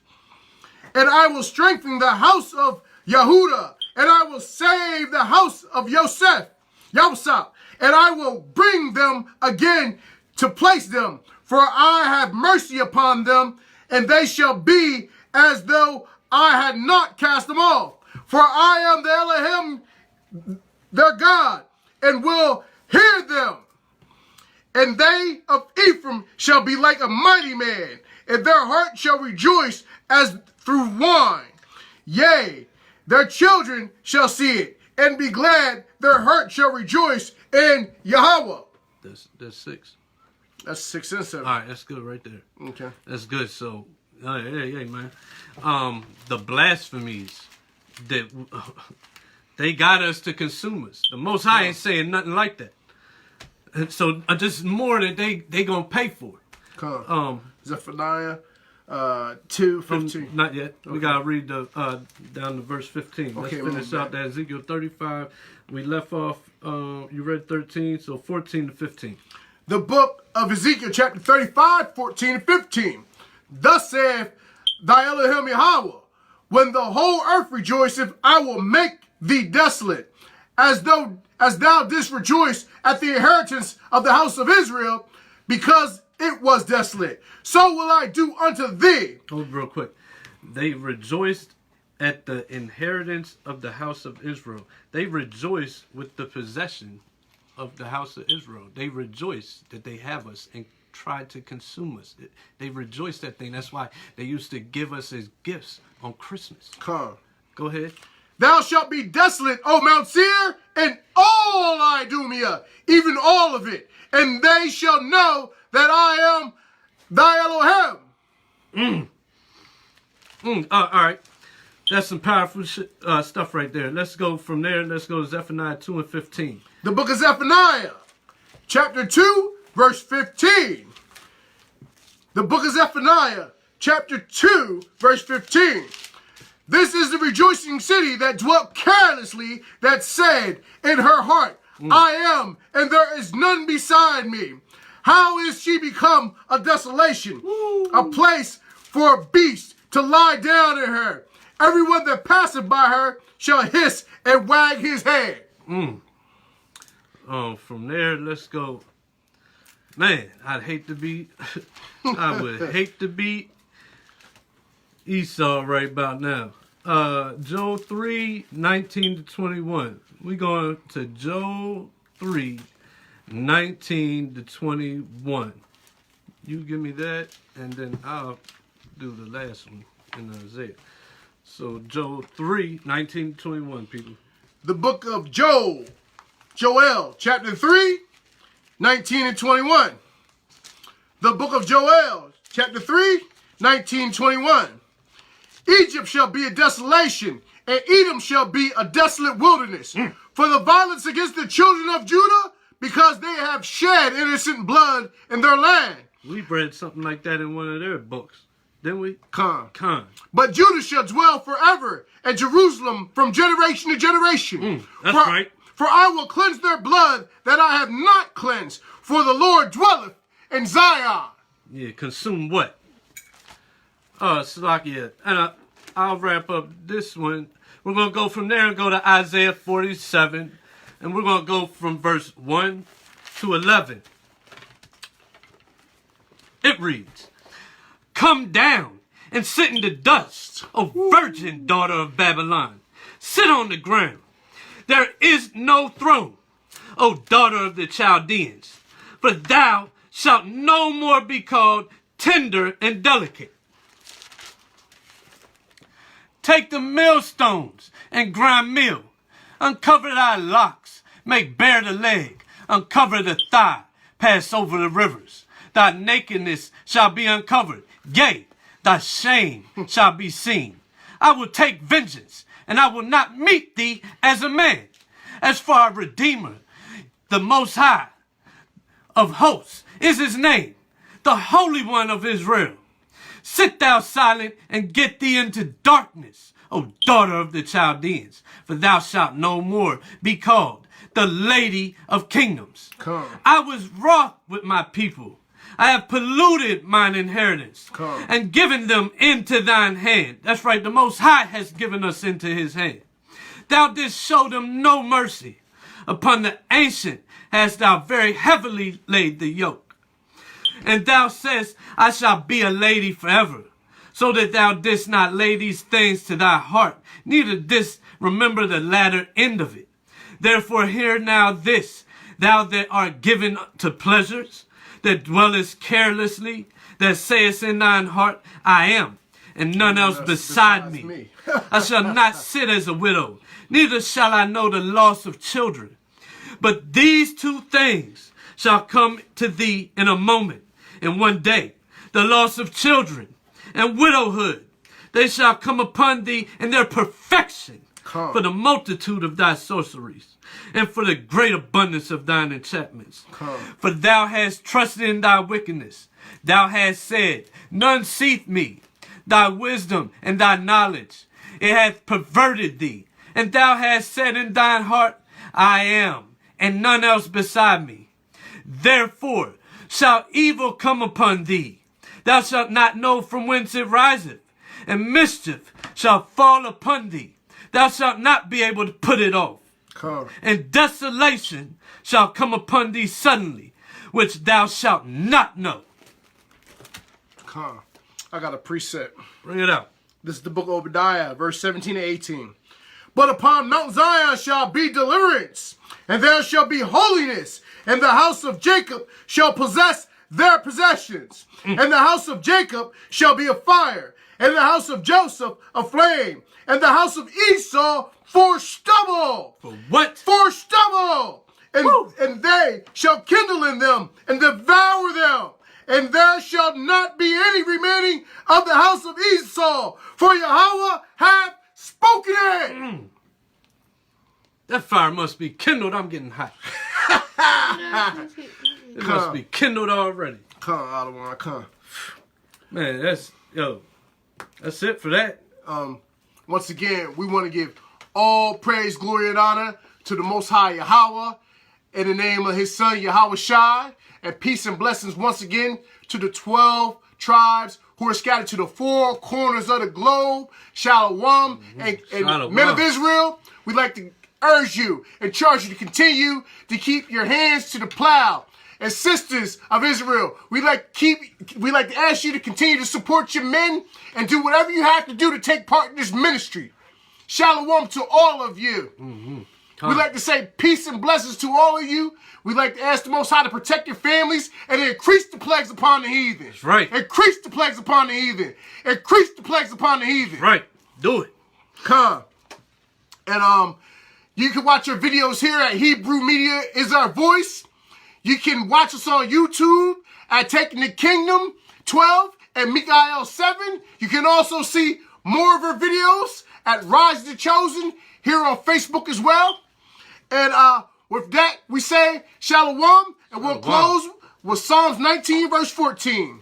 And I will strengthen the house of Yehudah, and I will save the house of Yosef, and I will bring them again to place them, for I have mercy upon them, and they shall be as though I had not cast them off. For I am the Elohim, their God, and will hear them. And they of Ephraim shall be like a mighty man, and their heart shall rejoice as through wine. Yea, their children shall see it, and be glad. Their heart shall rejoice in Yahweh. That's 6. That's 6 and 7. All right, that's good right there. Okay. That's good. So, hey, man. The blasphemies that they got us to consumers. The Most High ain't saying nothing like that. And so, just more that they gonna pay for it. Come. Zephaniah 2:15. Not yet. Okay. We gotta read the down to verse 15. Let's Okay, finish out that Ezekiel 35. We left off. You read 13, so 14 to 15. The book of Ezekiel, chapter 35, 14 and 15. Thus saith thy Elohim Yahweh, when the whole earth rejoiceth, I will make thee desolate, as thou didst rejoice at the inheritance of the house of Israel, because it was desolate. So will I do unto thee. Hold real quick. They rejoiced at the inheritance of the house of Israel. They rejoice with the possession of the house of Israel. They rejoice that they have us and try to consume us. They rejoice that thing. That's why they used to give us as gifts on Christmas. Come. Go ahead. Thou shalt be desolate, O Mount Seir, and all Idumea, even all of it. And they shall know that I am thy Elohim. All right. That's some powerful stuff right there. Let's go from there. Let's go to Zephaniah 2 and 15. The book of Zephaniah, chapter 2, verse 15. The book of Zephaniah, chapter 2, verse 15. This is the rejoicing city that dwelt carelessly, that said in her heart, I am, and there is none beside me. How is she become a desolation, a place for a beast to lie down in her? Everyone that passeth by her shall hiss and wag his head. From there, let's go. Man, I'd hate to be, I would hate to be Esau right about now. Joel 3, 19 to 21. We're going to Joel 3, 19 to 21. You give me that, and then I'll do the last one in Isaiah. So Joel 3, 19 to 21, people. The book of Joel, chapter 3, 19 and 21. The book of Joel, chapter 3, 19, 21. Egypt shall be a desolation, and Edom shall be a desolate wilderness. For the violence against the children of Judah, because they have shed innocent blood in their land. We read something like that in one of their books, didn't we? Con. But Judah shall dwell forever, and Jerusalem from generation to generation. That's right. For I will cleanse their blood that I have not cleansed, for the Lord dwelleth in Zion. Yeah, consume what? Salakia. And I'll wrap up this one. We're going to go from there and go to Isaiah 47. And we're going to go from verse 1 to 11. It reads, Come down and sit in the dust, O virgin daughter of Babylon. Sit on the ground. There is no throne, O daughter of the Chaldeans. For thou shalt no more be called tender and delicate. Take the millstones and grind meal. Uncover thy locks, make bare the leg, uncover the thigh, pass over the rivers. Thy nakedness shall be uncovered, yea, thy shame shall be seen. I will take vengeance, and I will not meet thee as a man. As for our Redeemer, the Most High of hosts is his name, the Holy One of Israel. Sit thou silent and get thee into darkness, O daughter of the Chaldeans, for thou shalt no more be called the Lady of Kingdoms. Come. I was wroth with my people. I have polluted mine inheritance and given them into thine hand. That's right, the Most High has given us into his hand. Thou didst show them no mercy. Upon the ancient hast thou very heavily laid the yoke. And thou sayest, I shall be a lady forever, so that thou didst not lay these things to thy heart, neither didst remember the latter end of it. Therefore hear now this, thou that art given to pleasures, that dwellest carelessly, that sayest in thine heart, I am, and none else beside me. I shall not sit as a widow, neither shall I know the loss of children. But these two things shall come to thee in a moment, in one day, the loss of children and widowhood. They shall come upon thee in their perfection, for the multitude of thy sorceries, and for the great abundance of thine enchantments. For thou hast trusted in thy wickedness. Thou hast said, none seeth me. Thy wisdom and thy knowledge, it hath perverted thee. And thou hast said in thine heart, I am, and none else beside me. Therefore shall evil come upon thee. Thou shalt not know from whence it riseth, and mischief shall fall upon thee. Thou shalt not be able to put it off. And desolation shall come upon thee suddenly, which thou shalt not know. I got a precept. Bring it out. This is the book of Obadiah, verse 17 to 18. But upon Mount Zion shall be deliverance, and there shall be holiness, and the house of Jacob shall possess their possessions. And the house of Jacob shall be a fire, and the house of Joseph a flame, and the house of Esau for stubble. For what? For stubble. And they shall kindle in them and devour them. And there shall not be any remaining of the house of Esau, for Yahweh hath spoken it. That fire must be kindled. I'm getting hot. It must be kindled already. Come. Man, that's it for that. Once again, we want to give all praise, glory, and honor to the Most High Yahweh in the name of his son Yahweh Shai, and peace and blessings once again to the 12 tribes who are scattered to the four corners of the globe. Shalom. And men of Israel, we'd like to urge you and charge you to continue to keep your hands to the plow. And sisters of Israel, we like to ask you to continue to support your men and do whatever you have to do to take part in this ministry. Shalom to all of you. We'd like to say peace and blessings to all of you. We'd like to ask the Most High to protect your families and increase the plagues upon the heathen. That's right. Increase the plagues upon the heathen. Increase the plagues upon the heathen. Right. Do it. Come. And you can watch our videos here at Hebrew Media is Our Voice. You can watch us on YouTube at Taking the Kingdom 12 and Mikael 7. You can also see more of our videos at Rise of the Chosen here on Facebook as well. And with that, we say Shalom, and we'll close with Psalms 19, verse 14.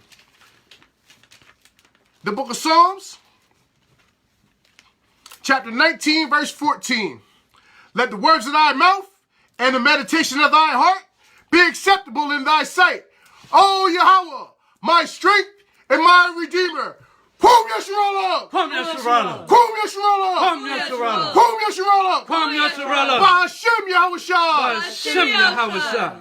The book of Psalms, chapter 19, verse 14. Let the words of thy mouth and the meditation of thy heart be acceptable in thy sight. O Yahweh, my strength and my redeemer. Kum Yasharallah! Kum Yasharallah! Kum Yasharallah! Kum Yasharallah! Kum Yasharallah! Kum Yasharallah! Ba'ashem Yahweh Shai! Ba'ashem Yahweh Shai!